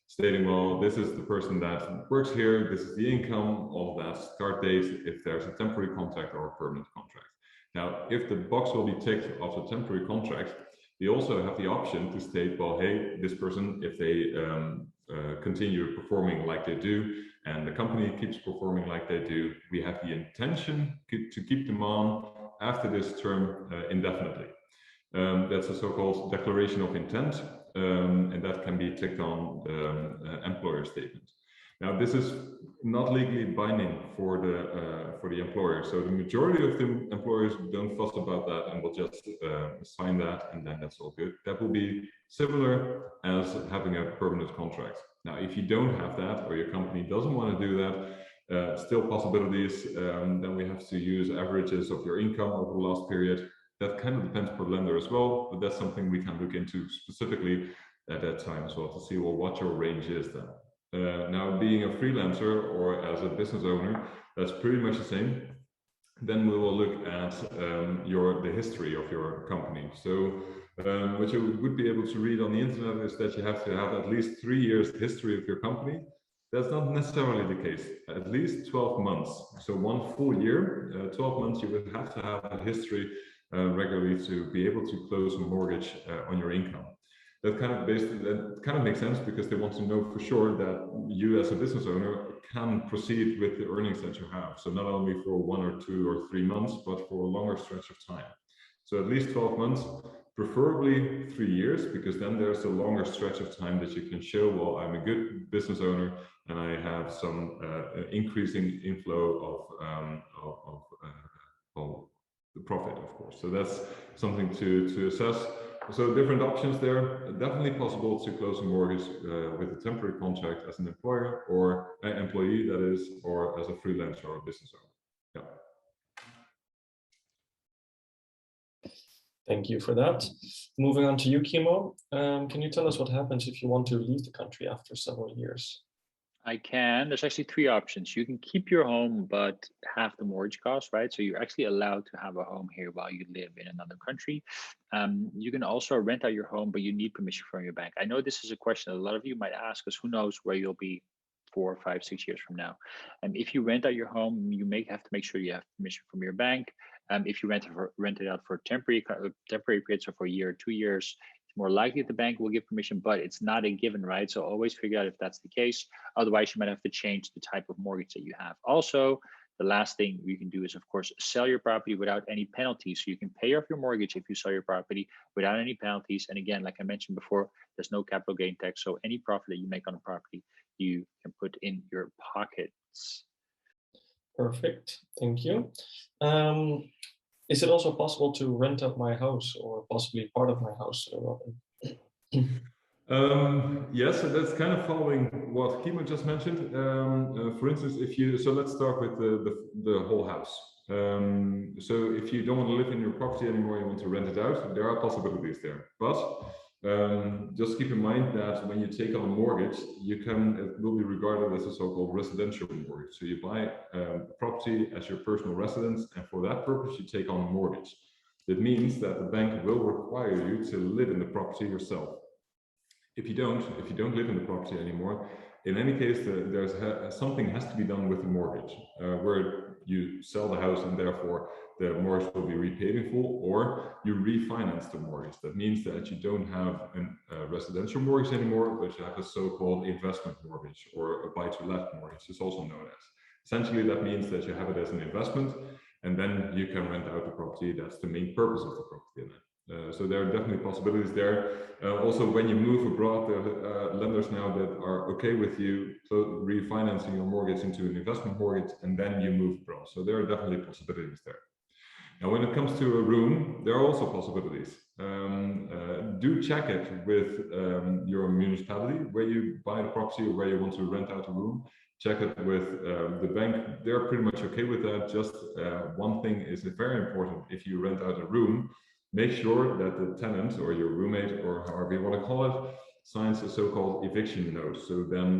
stating, well, this is the person that works here, this is the income, all of that, start date, if there's a temporary contract or a permanent contract. Now, if the box will be ticked of the temporary contract, you also have the option to state, well, hey, this person, if they continue performing like they do, and the company keeps performing like they do, we have the intention to keep them on after this term indefinitely. That's a so-called declaration of intent, and that can be ticked on the employer statement. Now, this is not legally binding for the employer. So the majority of the employers don't fuss about that and will just sign that, and then that's all good. That will be similar as having a permanent contract. Now, if you don't have that, or your company doesn't want to do that, still possibilities. Then we have to use averages of your income over the last period. That kind of depends per lender as well, but that's something we can look into specifically at that time as well to see, well, what your range is then. Now, being a freelancer or as a business owner, that's pretty much the same. Then we will look at the history of your company. So what you would be able to read on the internet is that you have to have at least 3 years history of your company. That's not necessarily the case. At least 12 months. So 1 full year, 12 months, you would have to have a history regularly to be able to close a mortgage on your income. That kind of makes sense, because they want to know for sure that you as a business owner can proceed with the earnings that you have. So not only for 1 or 2 or 3 months, but for a longer stretch of time. So at least 12 months, preferably 3 years, because then there's a longer stretch of time that you can show, well, I'm a good business owner and I have some increasing inflow of the profit, of course. So that's something to assess. So different options there. Definitely possible to close a mortgage with a temporary contract as an employer or an employee, that is, or as a freelancer or a business owner. Yeah. Thank you for that. Moving on to you, Kimo. Can you tell us what happens if you want to leave the country after several years? I can. There's actually 3 options. You can keep your home, but have the mortgage cost, right? So you're actually allowed to have a home here while you live in another country. You can also rent out your home, but you need permission from your bank. I know this is a question a lot of you might ask, because who knows where you'll be 4, 5, 6 years from now. And if you rent out your home, you may have to make sure you have permission from your bank. If you rent it out for a temporary period, so for a year or 2 years, it's more likely the bank will give permission, but it's not a given, right? So always figure out if that's the case. Otherwise, you might have to change the type of mortgage that you have. Also, the last thing you can do is, of course, sell your property without any penalties. So you can pay off your mortgage if you sell your property without any penalties. And again, like I mentioned before, there's no capital gain tax. So any profit that you make on a property, you can put in your pockets. Perfect, thank you. Is it also possible to rent out my house or possibly part of my house, Robin? Yes, so that's kind of following what Kimo just mentioned. For instance, so let's start with the whole house. So if you don't want to live in your property anymore, you want to rent it out, there are possibilities there. But just keep in mind that when you take on a mortgage, it will be regarded as a so-called residential mortgage. So you buy a property as your personal residence, and for that purpose, you take on a mortgage. That means that the bank will require you to live in the property yourself. If you don't live in the property anymore, in any case, something has to be done with the mortgage, where you sell the house and therefore the mortgage will be repaid in full, or you refinance the mortgage. That means that you don't have a residential mortgage anymore, but you have a so-called investment mortgage, or a buy-to-let mortgage, it's also known as. Essentially, that means that you have it as an investment, and then you can rent out the property. That's the main purpose of the property. So there are definitely possibilities there. Also, when you move abroad, there are lenders now that are okay with you refinancing your mortgage into an investment mortgage, and then you move abroad. So there are definitely possibilities there. Now, when it comes to a room, there are also possibilities. Do check it with your municipality where you buy the property or where you want to rent out a room. Check it with the bank. They're pretty much okay with that. Just one thing is very important. If you rent out a room, make sure that the tenant or your roommate, or however you want to call it, signs a so-called eviction note,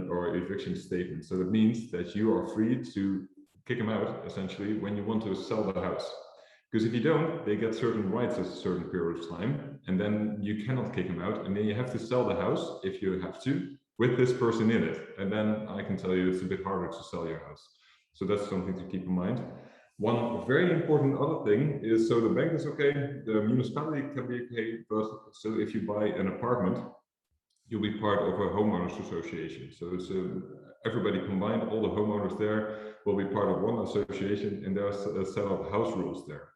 or eviction statement. So that means that you are free to kick them out, essentially, when you want to sell the house. Because if you don't, they get certain rights at a certain period of time, and then you cannot kick them out, and then you have to sell the house, if you have to, with this person in it. And then I can tell you it's a bit harder to sell your house. So that's something to keep in mind. One very important other thing is, so the bank is okay, the municipality can be okay, but so if you buy an apartment, you'll be part of a homeowners association. So it's everybody combined, all the homeowners there will be part of one association, and there's a set of house rules there.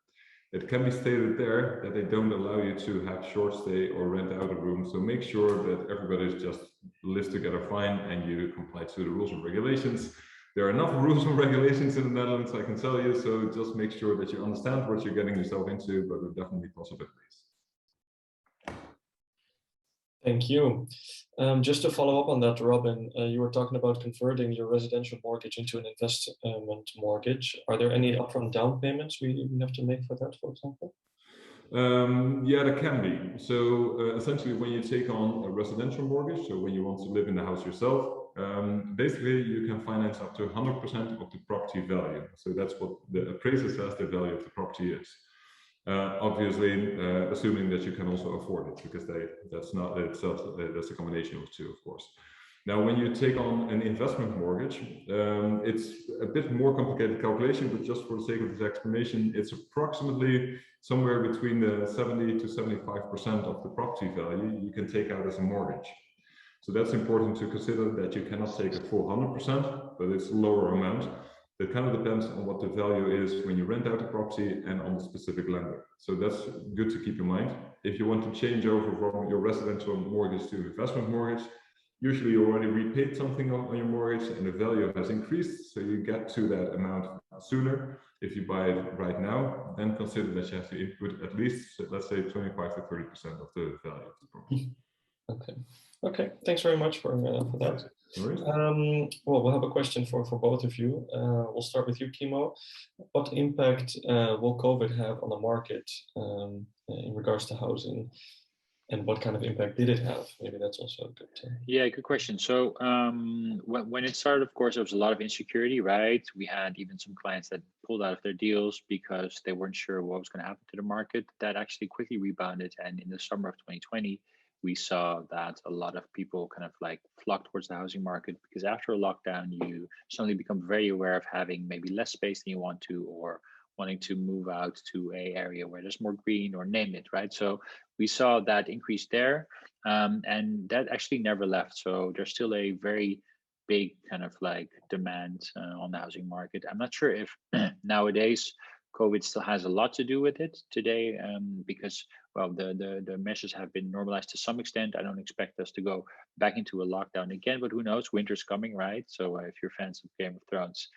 It can be stated there that they don't allow you to have short stay or rent out a room. So make sure that everybody just lives together fine and you comply to the rules and regulations. There are enough rules and regulations in the Netherlands, I can tell you, so just make sure that you understand what you're getting yourself into, but there are definitely possibilities. Thank you. Just to follow up on that, Robin, you were talking about converting your residential mortgage into an investment mortgage. Are there any upfront down payments we have to make for that, for example? Yeah, there can be. So essentially, when you take on a residential mortgage, so when you want to live in the house yourself, basically you can finance up to 100% of the property value. So that's what the appraiser says the value of the property is. Obviously, assuming that you can also afford it, because that's a combination of two, of course. Now, when you take on an investment mortgage, it's a bit more complicated calculation, but just for the sake of this explanation, it's approximately somewhere between the 70 to 75% of the property value you can take out as a mortgage. So that's important to consider, that you cannot take a full 100%, but it's a lower amount It kind of depends on what the value is when you rent out the property and on the specific lender. So that's good to keep in mind. If you want to change over from your residential mortgage to investment mortgage, usually you already repaid something on your mortgage and the value has increased, so you get to that amount sooner. If you buy it right now, then consider that you have to input at least, let's say, 25 to 30% of the value of the property. Okay. Thanks very much for that. Well, we'll have a question for both of you. We'll start with you, Kimo. What impact will COVID have on the market in regards to housing? And what kind of impact did it have? Maybe that's also a good. Yeah, good question. So when it started, of course, there was a lot of insecurity, right? We had even some clients that pulled out of their deals because they weren't sure what was going to happen to the market. That actually quickly rebounded. And in the summer of 2020, we saw that a lot of people kind of like flock towards the housing market because after a lockdown, you suddenly become very aware of having maybe less space than you want to, or wanting to move out to an area where there's more green, or name it, right? So we saw that increase there, and that actually never left. So there's still a very big kind of like demand on the housing market. I'm not sure if nowadays COVID still has a lot to do with it today, because, well, the measures have been normalized to some extent. I don't expect us to go back into a lockdown again, but who knows? Winter's coming, right? So if you're fans of Game of Thrones,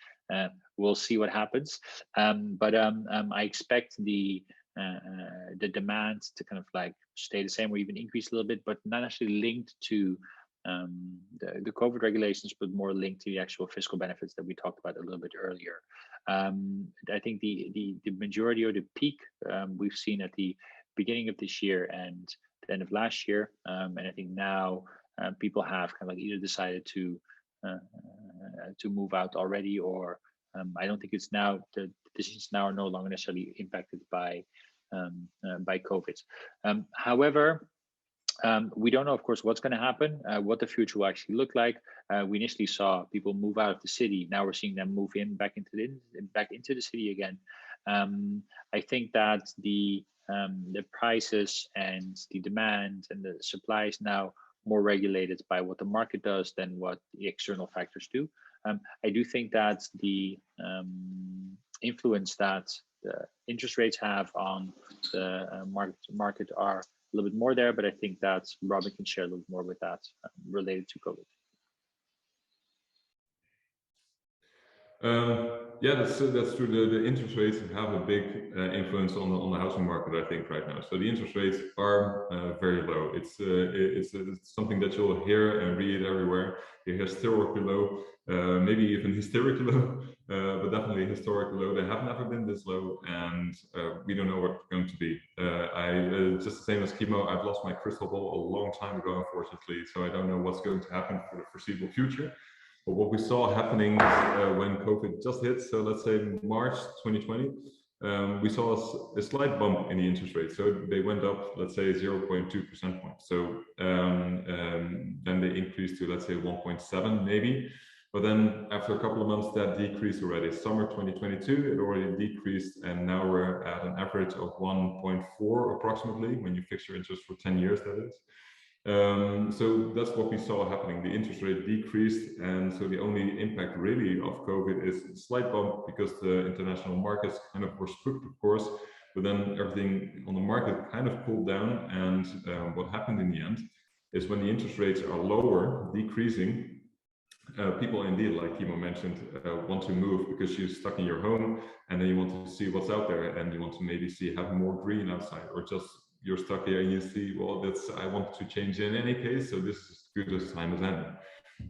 we'll see what happens. But I expect the demand to kind of like stay the same or even increase a little bit, but not actually linked to the COVID regulations, but more linked to the actual fiscal benefits that we talked about a little bit earlier. I think the majority or the peak we've seen at the beginning of this year and the end of last year, and I think now people have kind of like either decided to move out already, or I don't think it's now, the decisions now are no longer necessarily impacted by COVID. However, we don't know, of course, what's going to happen, what the future will actually look like. We initially saw people move out of the city. Now we're seeing them move back into the city again. I think that the prices and the demand and the supply is now more regulated by what the market does than what the external factors do. I do think that the influence that the interest rates have on the market are a little bit more there, but I think that Robin can share a little more with that related to COVID. Yeah, that's true. The interest rates have a big influence on the housing market, I think, right now. So the interest rates are very low. It's something that you'll hear and read everywhere. They're historically low, maybe even hysterically low, but definitely historically low. They have never been this low, and we don't know what it's going to be. Just the same as Kimo, I've lost my crystal ball a long time ago, unfortunately, so I don't know what's going to happen for the foreseeable future. But what we saw happening when COVID just hit, so let's say March 2020, we saw a slight bump in the interest rate. So they went up, let's say 0.2 percentage points. So then they increased to, let's say 1.7 maybe. But then after a couple of months, that decreased already. Summer 2022, it already decreased, and now we're at an average of 1.4 approximately, when you fix your interest for 10 years, that is. So that's what we saw happening. The interest rate decreased, and so the only impact really of COVID is a slight bump because the international markets kind of were spooked, of course, but then everything on the market kind of cooled down. And what happened in the end is when the interest rates are lower, decreasing, people indeed, like Kimo mentioned, want to move because you're stuck in your home, and then you want to see what's out there, and you want to maybe have more green outside, or just you're stuck here and you see, well, I want to change in any case, so this is good as time as any.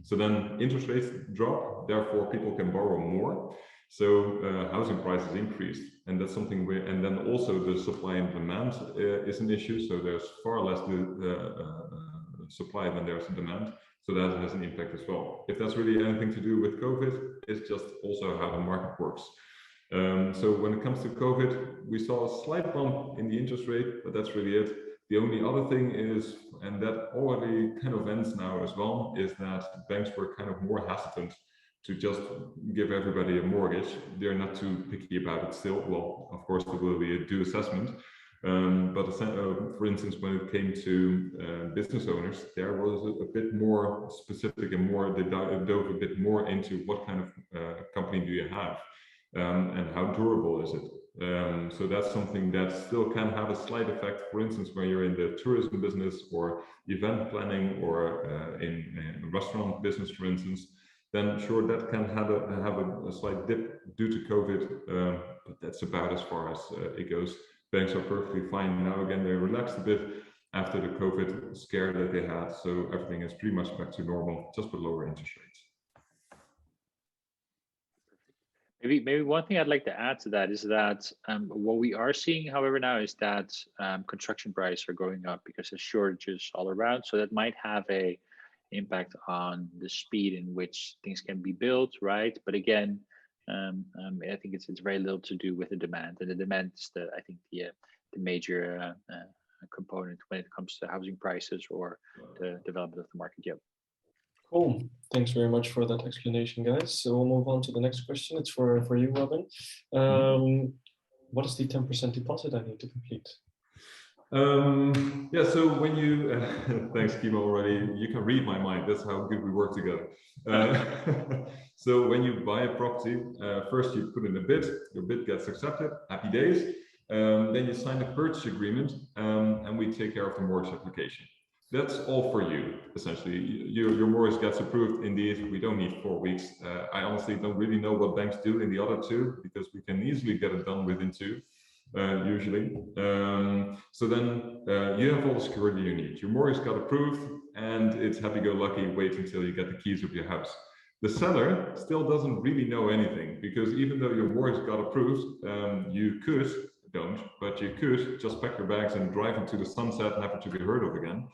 So then interest rates drop, therefore people can borrow more. So housing prices increase, and that's something and then also the supply and demand is an issue. So there's far less supply than there's demand. So that has an impact as well. If that's really anything to do with COVID, it's just also how the market works. So when it comes to COVID, we saw a slight bump in the interest rate, but that's really it. The only other thing is, and that already kind of ends now as well, is that banks were kind of more hesitant to just give everybody a mortgage. They're not too picky about it still. Well, of course, there will be a due assessment, For instance, when it came to business owners, there was a bit more specific and they dove a bit more into what kind of company do you have, and how durable is it. So that's something that still can have a slight effect. For instance, when you're in the tourism business or event planning or in restaurant business, for instance, then sure, that can have a slight dip due to COVID, but that's about as far as it goes. Banks are perfectly fine. Now again, they relaxed a bit after the COVID scare that they had. So everything is pretty much back to normal, just with lower interest rates. Maybe one thing I'd like to add to that is that what we are seeing, however, now is that construction prices are going up because there's shortages all around. So that might have a impact on the speed in which things can be built, right? But again, I think it's very little to do with the demand, and the demand is the major component when it comes to housing prices or the development of the market. Yep. Cool. Thanks very much for that explanation, guys. So we'll move on to the next question. It's for you, Robin. What is the 10% deposit I need to complete? Yeah, so when you thanks Kimo already, you can read my mind, that's how good we work together. So when you buy a property, first you put in a bid, your bid gets accepted, happy days. Then you sign a purchase agreement, and we take care of the mortgage application. That's all for you, essentially. Your mortgage gets approved. Indeed, we don't need 4 weeks. I honestly don't really know what banks do in the other 2, because we can easily get it done within 2. Usually. So then you have all the security you need. Your mortgage got approved and it's happy-go-lucky, wait until you get the keys of your house. The seller still doesn't really know anything, because even though your mortgage got approved, you could just pack your bags and drive into the sunset, never to be heard of again.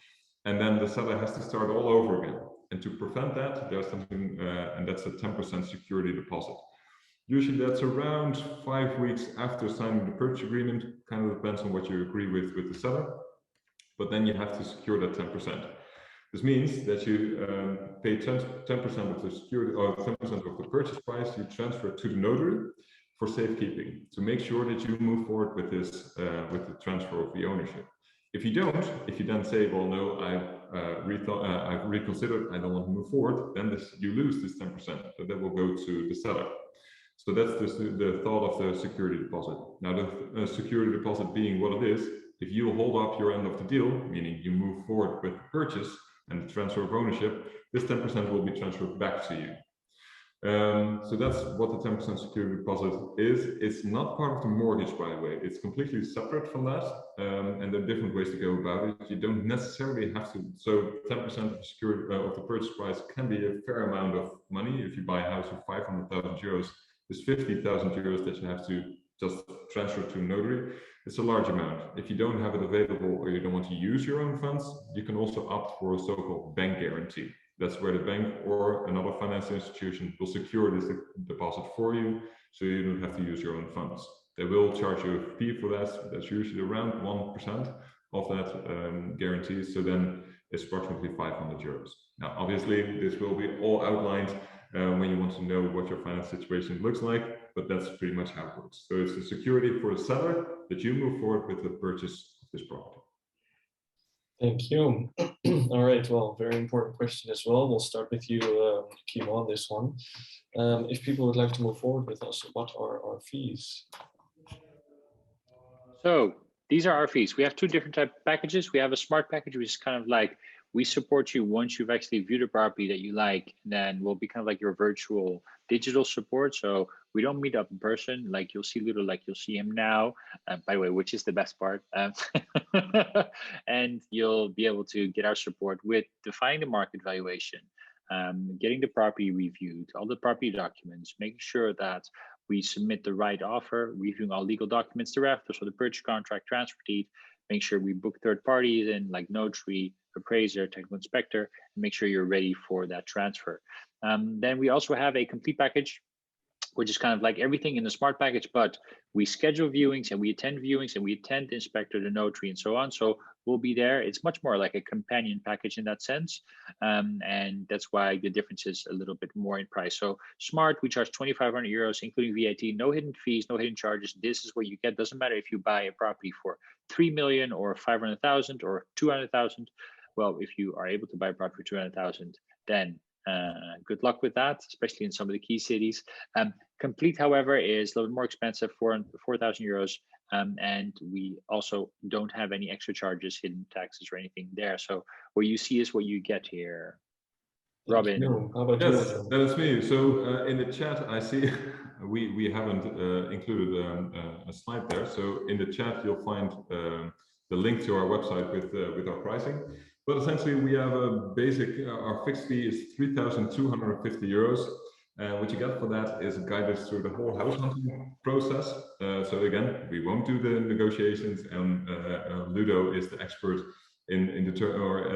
And then the seller has to start all over again. And to prevent that, there's something, and that's a 10% security deposit. Usually that's around 5 weeks after signing the purchase agreement, kind of depends on what you agree with the seller, but then you have to secure that 10%. This means that you pay 10% of the security, or 10% of the purchase price, you transfer to the notary for safekeeping, to make sure that you move forward with this, with the transfer of the ownership. If you don't, if you then say, well, no, I've reconsidered, I don't want to move forward, then you lose this 10%, but that will go to the seller. So that's the thought of the security deposit. Now, the security deposit being what it is, if you hold up your end of the deal, meaning you move forward with the purchase and the transfer of ownership, this 10% will be transferred back to you. So that's what the 10% security deposit is. It's not part of the mortgage, by the way. It's completely separate from that, and there are different ways to go about it. You don't necessarily have to. So 10% of the security of the purchase price can be a fair amount of money. If you buy a house for 500,000 euros, there's 50,000 euros that you have to just transfer to a notary. It's a large amount. If you don't have it available or you don't want to use your own funds, you can also opt for a so-called bank guarantee. That's where the bank or another financial institution will secure this deposit for you, so you don't have to use your own funds. They will charge you a fee for that. That's usually around 1% of that guarantee. So then it's approximately 500 euros. Now, obviously, this will be all outlined when you want to know what your financial situation looks like, but that's pretty much how it works. So it's the security for the seller that you move forward with the purchase of this property. Thank you. All right, well, very important question as well. We'll start with you, Kimo, on this one. If people would like to move forward with us, what are our fees? So these are our fees. We have 2 different type of packages. We have a smart package, which is kind of like, we support you once you've actually viewed a property that you like, and then we'll be kind of like your virtual digital support. So we don't meet up in person, like you'll see Ludo, like you'll see him now, by the way, which is the best part. And you'll be able to get our support with defining the market valuation, getting the property reviewed, all the property documents, making sure that we submit the right offer, reviewing all legal documents thereafter, so the purchase contract, transfer deed, make sure we book third parties in, like notary, appraiser, technical inspector, and make sure you're ready for that transfer. Then we also have a complete package, which is kind of like everything in the smart package, but we schedule viewings and we attend viewings and we attend the inspector, the notary, and so on. So we'll be there. It's much more like a companion package in that sense. And that's why the difference is a little bit more in price. So smart, we charge 2,500 euros, including VAT, no hidden fees, no hidden charges. This is what you get. Doesn't matter if you buy a property for 3 million or 500,000 or 200,000. Well, if you are able to buy a property for 200,000, then good luck with that, especially in some of the key cities. Complete, however, is a little bit more expensive, 4,000 euros. And we also don't have any extra charges, hidden taxes, or anything there. So what you see is what you get here. Robin. How about yes, you? that is me. So in the chat, I see we haven't included a slide there. So in the chat, you'll find the link to our website with our pricing. But essentially, we have a basic, our fixed fee is 3,250 euros. What you get for that is a guide through the whole house hunting process. So again, we won't do the negotiations, and Ludo is the expert in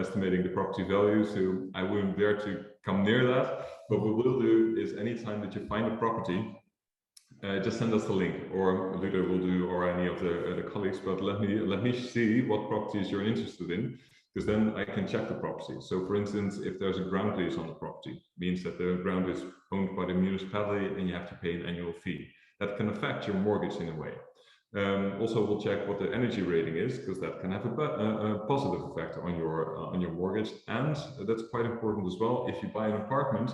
estimating the property value. So I wouldn't dare to come near that. But what we'll do is anytime that you find a property, just send us the link, or Ludo will do, or any of the colleagues. But let me see what properties you're interested in, because then I can check the property. So for instance, if there's a ground lease on the property, means that the ground is owned by the municipality and you have to pay an annual fee. That can affect your mortgage in a way. Also, we'll check what the energy rating is, because that can have a positive effect on your mortgage. And that's quite important as well. If you buy an apartment,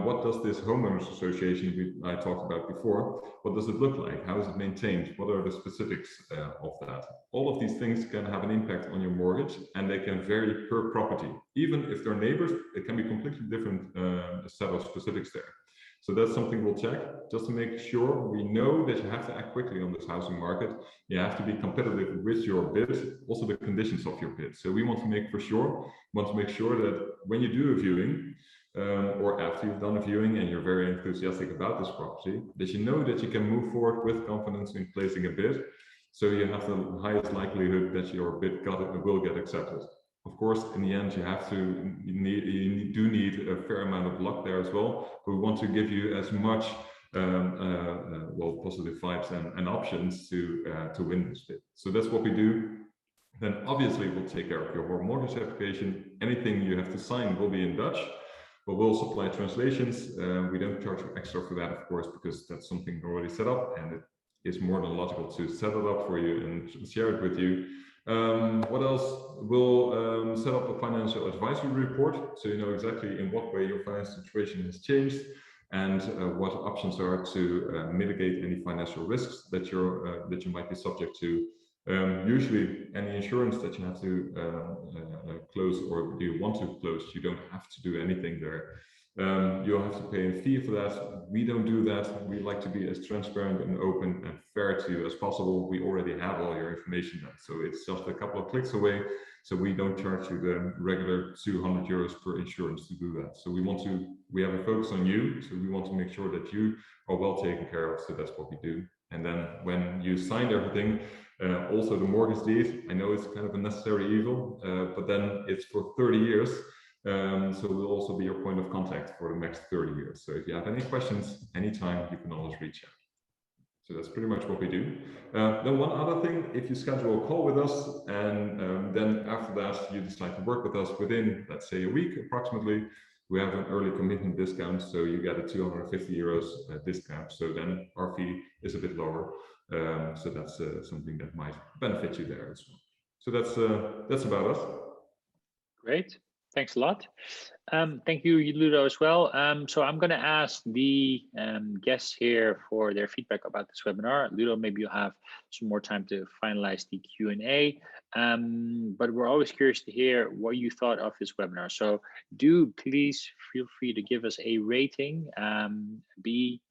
what does this homeowners association I talked about before, what does it look like? How is it maintained? What are the specifics of that? All of these things can have an impact on your mortgage, and they can vary per property. Even if they're neighbors, it can be completely different set of specifics there. So that's something we'll check, just to make sure we know that you have to act quickly on this housing market. You have to be competitive with your bid, also the conditions of your bid. So we want to make sure that when you do a viewing, or after you've done a viewing and you're very enthusiastic about this property, that you know that you can move forward with confidence in placing a bid. So you have the highest likelihood that your bid will get accepted. Of course, in the end, you do need a fair amount of luck there as well. But we want to give you as much positive vibes and options to win this bid. So that's what we do. Then obviously we'll take care of your whole mortgage application. Anything you have to sign will be in Dutch, but we'll supply translations. We don't charge extra for that, of course, because that's something already set up, and it is more than logical to set it up for you and share it with you. What else? We'll set up a financial advisory report, so you know exactly in what way your financial situation has changed, and what options are to mitigate any financial risks that you might be subject to. Usually, any insurance that you have to close, or you want to close, you don't have to do anything there. You'll have to pay a fee for that. We don't do that. We like to be as transparent and open and fair to you as possible. We already have all your information done, so it's just a couple of clicks away. So we don't charge you the regular 200 euros per insurance to do that. So we have a focus on you. So we want to make sure that you are well taken care of. So that's what we do. And then when you signed everything, also the mortgage deed, I know it's kind of a necessary evil, but then it's for 30 years. So we'll also be your point of contact for the next 30 years. So if you have any questions, anytime, you can always reach out. So that's pretty much what we do. Then one other thing, if you schedule a call with us, and then after that you decide to work with us within, let's say, a week approximately, we have an early commitment discount, so you get a 250 euros discount. So then our fee is a bit lower. So that's something that might benefit you there as well. So that's about us. Great. Thanks a lot. Thank you, Ludo, as well. So I'm going to ask the guests here for their feedback about this webinar. Ludo, maybe you'll have some more time to finalize the Q&A. But we're always curious to hear what you thought of this webinar. So do please feel free to give us a rating. Be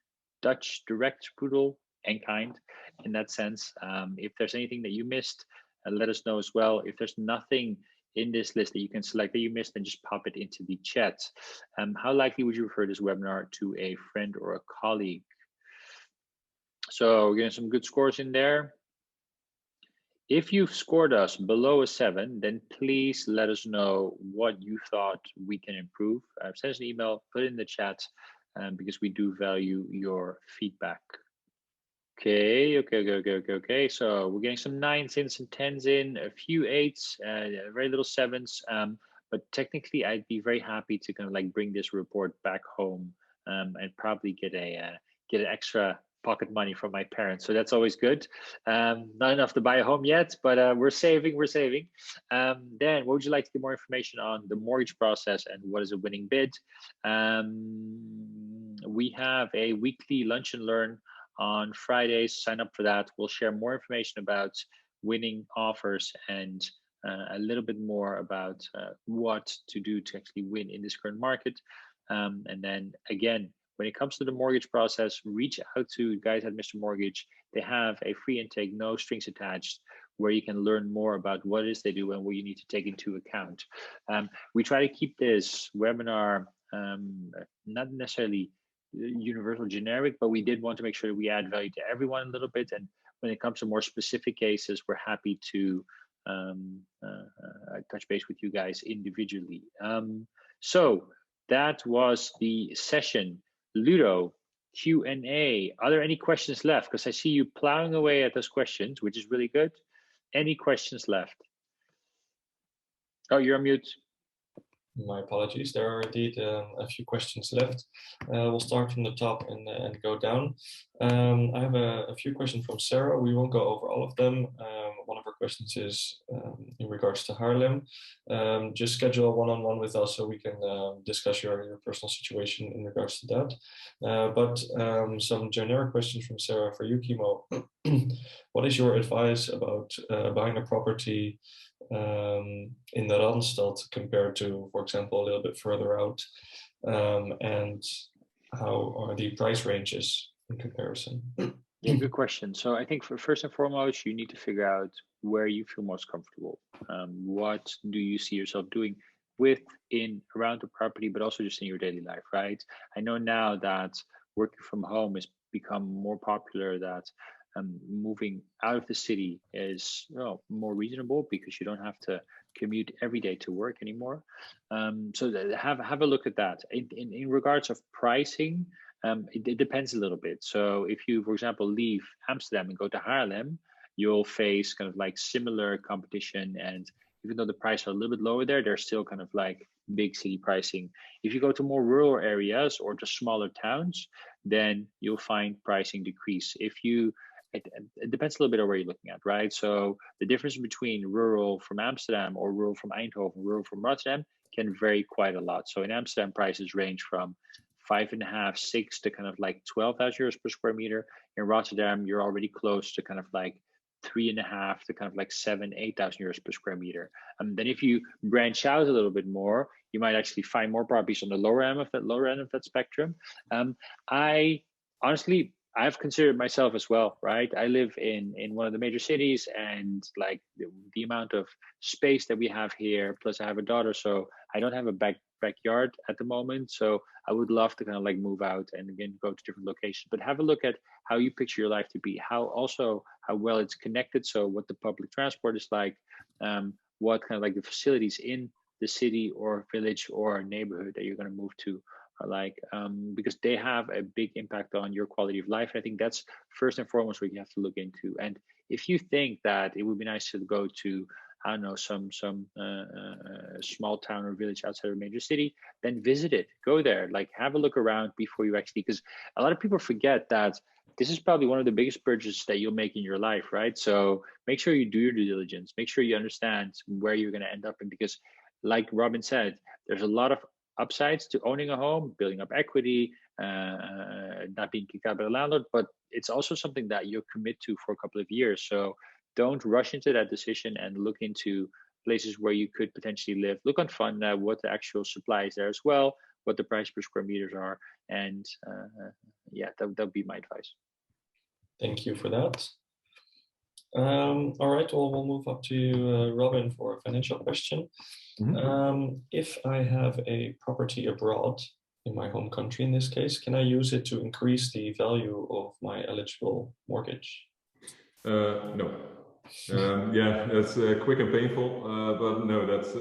Dutch, direct, brutal, and kind in that sense. If there's anything that you missed, let us know as well. If there's nothing in this list that you can select that you missed, then just pop it into the chat. How likely would you refer this webinar to a friend or a colleague? So we're getting some good scores in there. If you've scored us below a 7, then please let us know what you thought we can improve. Send us an email, put it in the chat. because we do value your feedback. Okay. So we're getting some 9s in, some 10s in, a few 8s, very little 7s. But technically, I'd be very happy to kind of like bring this report back home and probably get an extra pocket money from my parents. So that's always good. Not enough to buy a home yet, but we're saving. Dan, what would you like to get more information on the mortgage process and what is a winning bid? We have a weekly lunch and learn on Fridays. Sign up for that. We'll share more information about winning offers and a little bit more about what to do to actually win in this current market. And then again, when it comes to the mortgage process, reach out to guys at Mr. Mortgage. They have a free intake, no strings attached, where you can learn more about what it is they do and what you need to take into account. We try to keep this webinar not necessarily universal generic, but we did want to make sure that we add value to everyone a little bit. And when it comes to more specific cases, we're happy to touch base with you guys individually. So that was the session. Ludo, Q&A. Are there any questions left? Because I see you plowing away at those questions, which is really good. Any questions left? Oh, you're on mute. My apologies. There are indeed a few questions left. We'll start from the top and go down. I have a few questions from Sarah. We won't go over all of them. One of her questions is in regards to Haarlem. Just schedule a one-on-one with us so we can discuss your personal situation in regards to that. But some generic questions from Sarah for you, Kimo. What is your advice about buying a property in the Randstad compared to, for example, a little bit further out, and how are the price ranges in comparison? Yeah, good question. So I think for first and foremost, you need to figure out where you feel most comfortable. What do you see yourself doing around the property, but also just in your daily life, right? I know now that working from home has become more popular, that moving out of the city is more reasonable because you don't have to commute every day to work anymore. So have a look at that. In regards of pricing, it depends a little bit. So if you, for example, leave Amsterdam and go to Haarlem, you'll face kind of like similar competition. And even though the prices are a little bit lower there, they're still kind of like big city pricing. If you go to more rural areas or to smaller towns, then you'll find pricing decrease. It depends a little bit on where you're looking at, right? So the difference between rural from Amsterdam or rural from Eindhoven, rural from Rotterdam can vary quite a lot. So in Amsterdam, prices range from 5.5, 6 to kind of like 12,000 euros per square meter. In Rotterdam, you're already close to kind of like 3.5 to kind of like 7,000, 8,000 euros per square meter. Then if you branch out a little bit more, you might actually find more properties on the lower end of that spectrum. I've considered myself as well, right? I live in one of the major cities, and like the amount of space that we have here, plus I have a daughter, so I don't have a backyard at the moment. So I would love to kind of like move out and again go to different locations. But have a look at how you picture your life to be, how well it's connected. So what the public transport is like, what kind of like the facilities in the city or village or neighborhood that you're going to move to are like, because they have a big impact on your quality of life. I think that's first and foremost what you have to look into. And if you think that it would be nice to go to, I don't know, some small town or village outside of a major city, then visit it, go there, like have a look around before you actually, because a lot of people forget that this is probably one of the biggest purchases that you'll make in your life, right? So make sure you do your due diligence, make sure you understand where you're going to end up in, because like Robin said, there's a lot of upsides to owning a home, building up equity, not being kicked out by the landlord, but it's also something that you'll commit to for a couple of years. So don't rush into that decision and look into places where you could potentially live. Look on Funda what the actual supply is there as well, what the price per square meters are, and yeah, that would be my advice. Thank you for that. All right, well, we'll move up to you, Robin, for a financial question. If I have a property abroad, in my home country in this case, can I use it to increase the value of my eligible mortgage? No. Yeah, that's quick and painful, but no, that's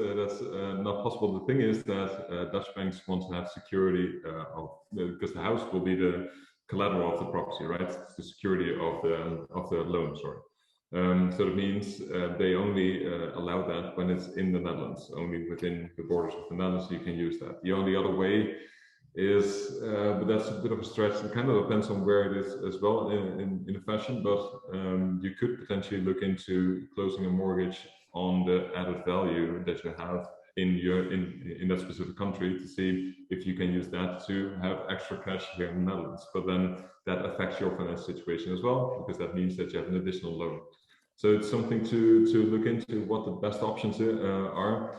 not possible. The thing is that Dutch banks want to have security because the house will be the collateral of the property, right? It's the security of the loan. Sorry. So that means they only allow that when it's in the Netherlands. Only within the borders of the Netherlands you can use that. The only other way is, but that's a bit of a stretch. It kind of depends on where it is as well in a fashion, but you could potentially look into closing a mortgage on the added value that you have in that specific country to see if you can use that to have extra cash here in the Netherlands. But then that affects your financial situation as well, because that means that you have an additional loan. So it's something to look into what the best options are.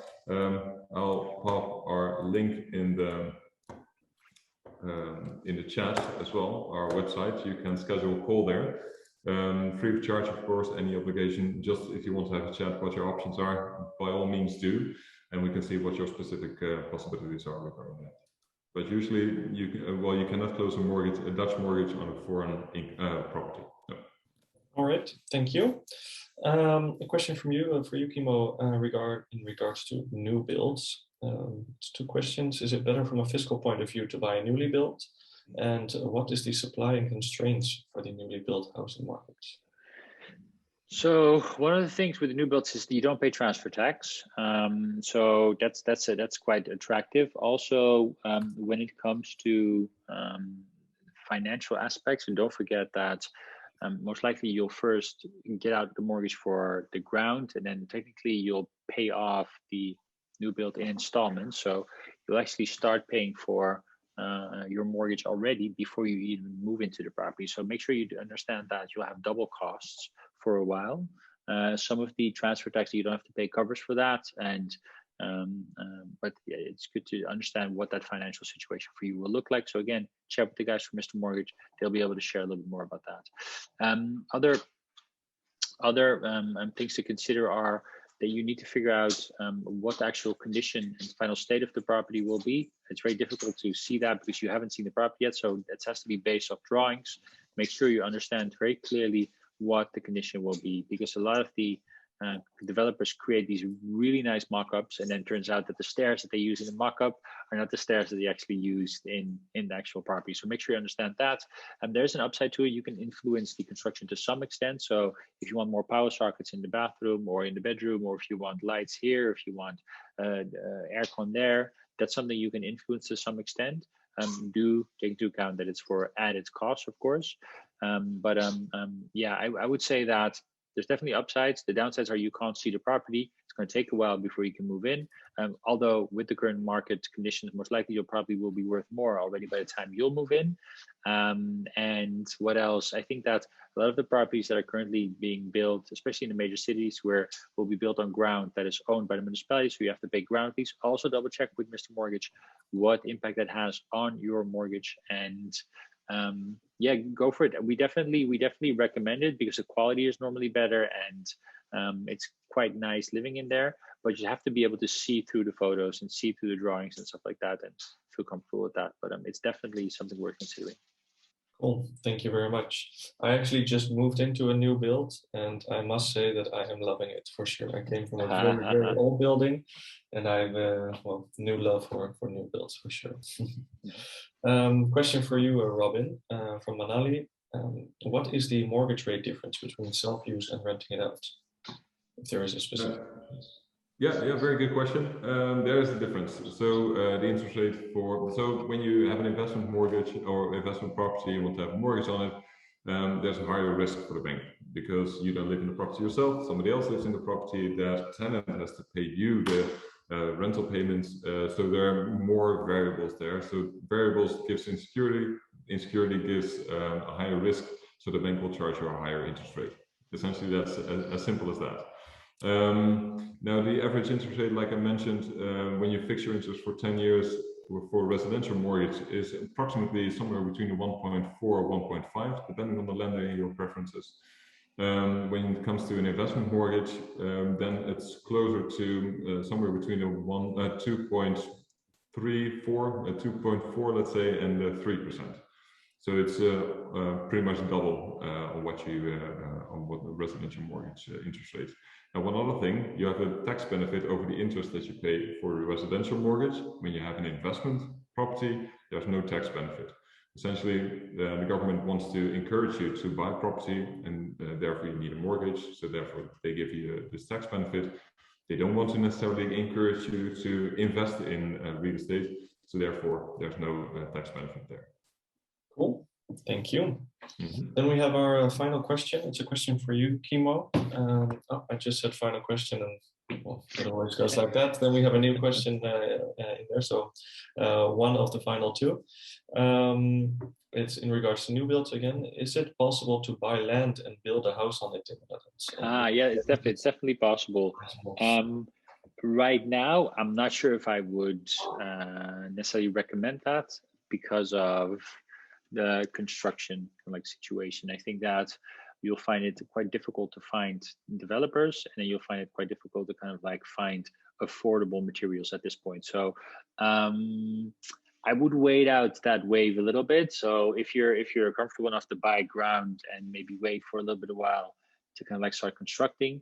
I'll pop our link in the chat as well, our website. You can schedule a call there, free of charge, of course, any obligation. Just if you want to have a chat what your options are, by all means do, and we can see what your specific possibilities are regarding that. But usually you can, well, you cannot close a Dutch mortgage on a foreign property. No. All right, thank you. A question from you, for you, Kimo, in regards to new builds. It's two questions. Is it better from a fiscal point of view to buy a newly built? And what is the supply and constraints for the newly built housing markets? So one of the things with the new builds is you don't pay transfer tax. So that's quite attractive. Also, when it comes to financial aspects, and don't forget that most likely you'll first get out the mortgage for the ground, and then technically you'll pay off the new build in installments. So you'll actually start paying for your mortgage already before you even move into the property. So make sure you understand that you'll have double costs for a while. Some of the transfer tax you don't have to pay covers for that, and but yeah, it's good to understand what that financial situation for you will look like. So again, chat with the guys from Mr. Mortgage; they'll be able to share a little bit more about that. Other things to consider are that you need to figure out what the actual condition and final state of the property will be. It's very difficult to see that because you haven't seen the property yet, so it has to be based off drawings. Make sure you understand very clearly what the condition will be, because a lot of the developers create these really nice mock-ups, and then it turns out that the stairs that they use in the mock-up are not the stairs that they actually used in the actual property. So make sure you understand that. And there's an upside to it. You can influence the construction to some extent. So if you want more power sockets in the bathroom or in the bedroom, or if you want lights here, if you want aircon there, that's something you can influence to some extent. Do take into account that it's for added costs, of course. Yeah, I would say that there's definitely upsides. The downsides are you can't see the property. It's going to take a while before you can move in. Although with the current market conditions, most likely you'll probably will be worth more already by the time you'll move in. And what else? I think that a lot of the properties that are currently being built, especially in the major cities, where will be built on ground that is owned by the municipality, so you have to pay ground fees. Also double check with Mr. Mortgage what impact that has on your mortgage, and yeah, go for it. We definitely recommend it because the quality is normally better, and it's quite nice living in there. But you have to be able to see through the photos and see through the drawings and stuff like that, and feel comfortable with that. But it's definitely something worth considering. Cool, thank you very much. I actually just moved into a new build, and I must say that I am loving it for sure. I came from a very, very old building, and I have well, new love for new builds for sure. Question for you, Robin, from Manali. What is the mortgage rate difference between self-use and renting it out? If there is a specific. Yeah, very good question. There is a difference. So the interest rate so when you have an investment mortgage or investment property, you want to have a mortgage on it, there's a higher risk for the bank because you don't live in the property yourself. Somebody else lives in the property. That tenant has to pay you the rental payments. So there are more variables there. So variables gives insecurity. Insecurity gives a higher risk. So the bank will charge you a higher interest rate. Essentially, that's as simple as that. Now the average interest rate, like I mentioned, when you fix your interest for 10 years for a residential mortgage, is approximately somewhere between 1.4 or 1.5, depending on the lender and your preferences. When it comes to an investment mortgage, then it's closer to somewhere between 2.34, 2.4, let's say, and 3%. So it's pretty much double on what the residential mortgage interest rate. Now, one other thing, you have a tax benefit over the interest that you pay for a residential mortgage. When you have an investment property, there's no tax benefit. Essentially, the government wants to encourage you to buy property, and therefore you need a mortgage. So therefore, they give you this tax benefit. They don't want to necessarily encourage you to invest in real estate. So therefore, there's no tax benefit there. Cool. Thank you. Then we have our final question. It's a question for you, Kimo. I just said final question, and well, it always goes like that. Then we have a new question in there. So one of the final two. It's in regards to new builds again. Is it possible to buy land and build a house on it in the Netherlands? Yeah, it's definitely possible. Right now, I'm not sure if I would necessarily recommend that because of the construction situation. I think that you'll find it quite difficult to find developers, and then you'll find it quite difficult to find affordable materials at this point. So I would wait out that wave a little bit. So if you're comfortable enough to buy ground and maybe wait for a little bit of while to start constructing.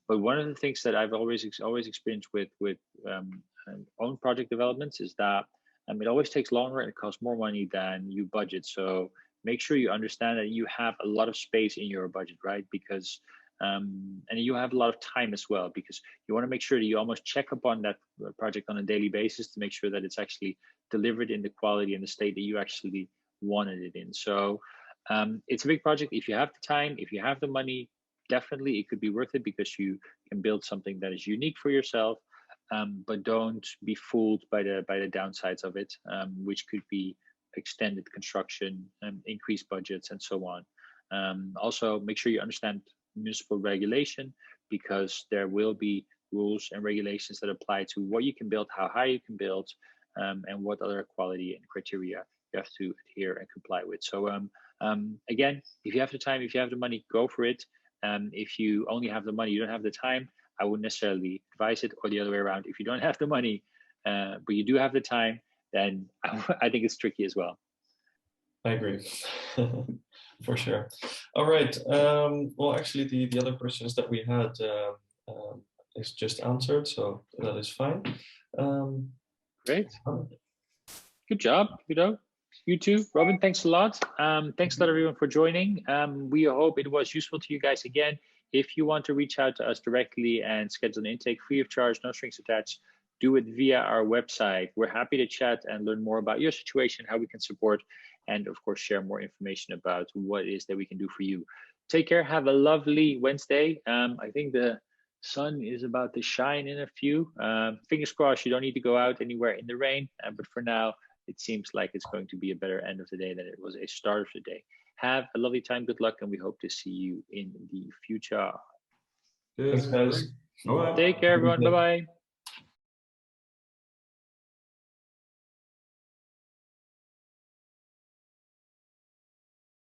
But one of the things that I've always experienced with own project developments is that it always takes longer and it costs more money than you budget. So make sure you understand that you have a lot of space in your budget, right? Because and you have a lot of time as well, because you want to make sure that you almost check up on that project on a daily basis to make sure that it's actually delivered in the quality and the state that you actually wanted it in. So it's a big project. If you have the time, if you have the money, definitely it could be worth it because you can build something that is unique for yourself. But don't be fooled by the downsides of it, which could be extended construction, increased budgets, and so on. Also, make sure you understand municipal regulation, because there will be rules and regulations that apply to what you can build, how high you can build, and what other quality and criteria you have to adhere and comply with. So again, if you have the time, if you have the money, go for it. If you only have the money, you don't have the time, I wouldn't necessarily advise it, or the other way around. If you don't have the money, but you do have the time, then I think it's tricky as well. I agree, for sure. All right. Well, actually, the other questions that we had is just answered, so that is fine. Great. Good job. You too, Robin. Thanks a lot. Thanks a lot, everyone, for joining. We hope it was useful to you guys. Again, if you want to reach out to us directly and schedule an intake free of charge, no strings attached, do it via our website. We're happy to chat and learn more about your situation, how we can support, and of course, share more information about what it is that we can do for you. Take care. Have a lovely Wednesday. I think the sun is about to shine in a few. Fingers crossed you don't need to go out anywhere in the rain. But for now, it seems like it's going to be a better end of the day than it was a start of the day. Have a lovely time, good luck, and we hope to see you in the future. Thanks, guys. Bye-bye. Take care, everyone. Bye-bye.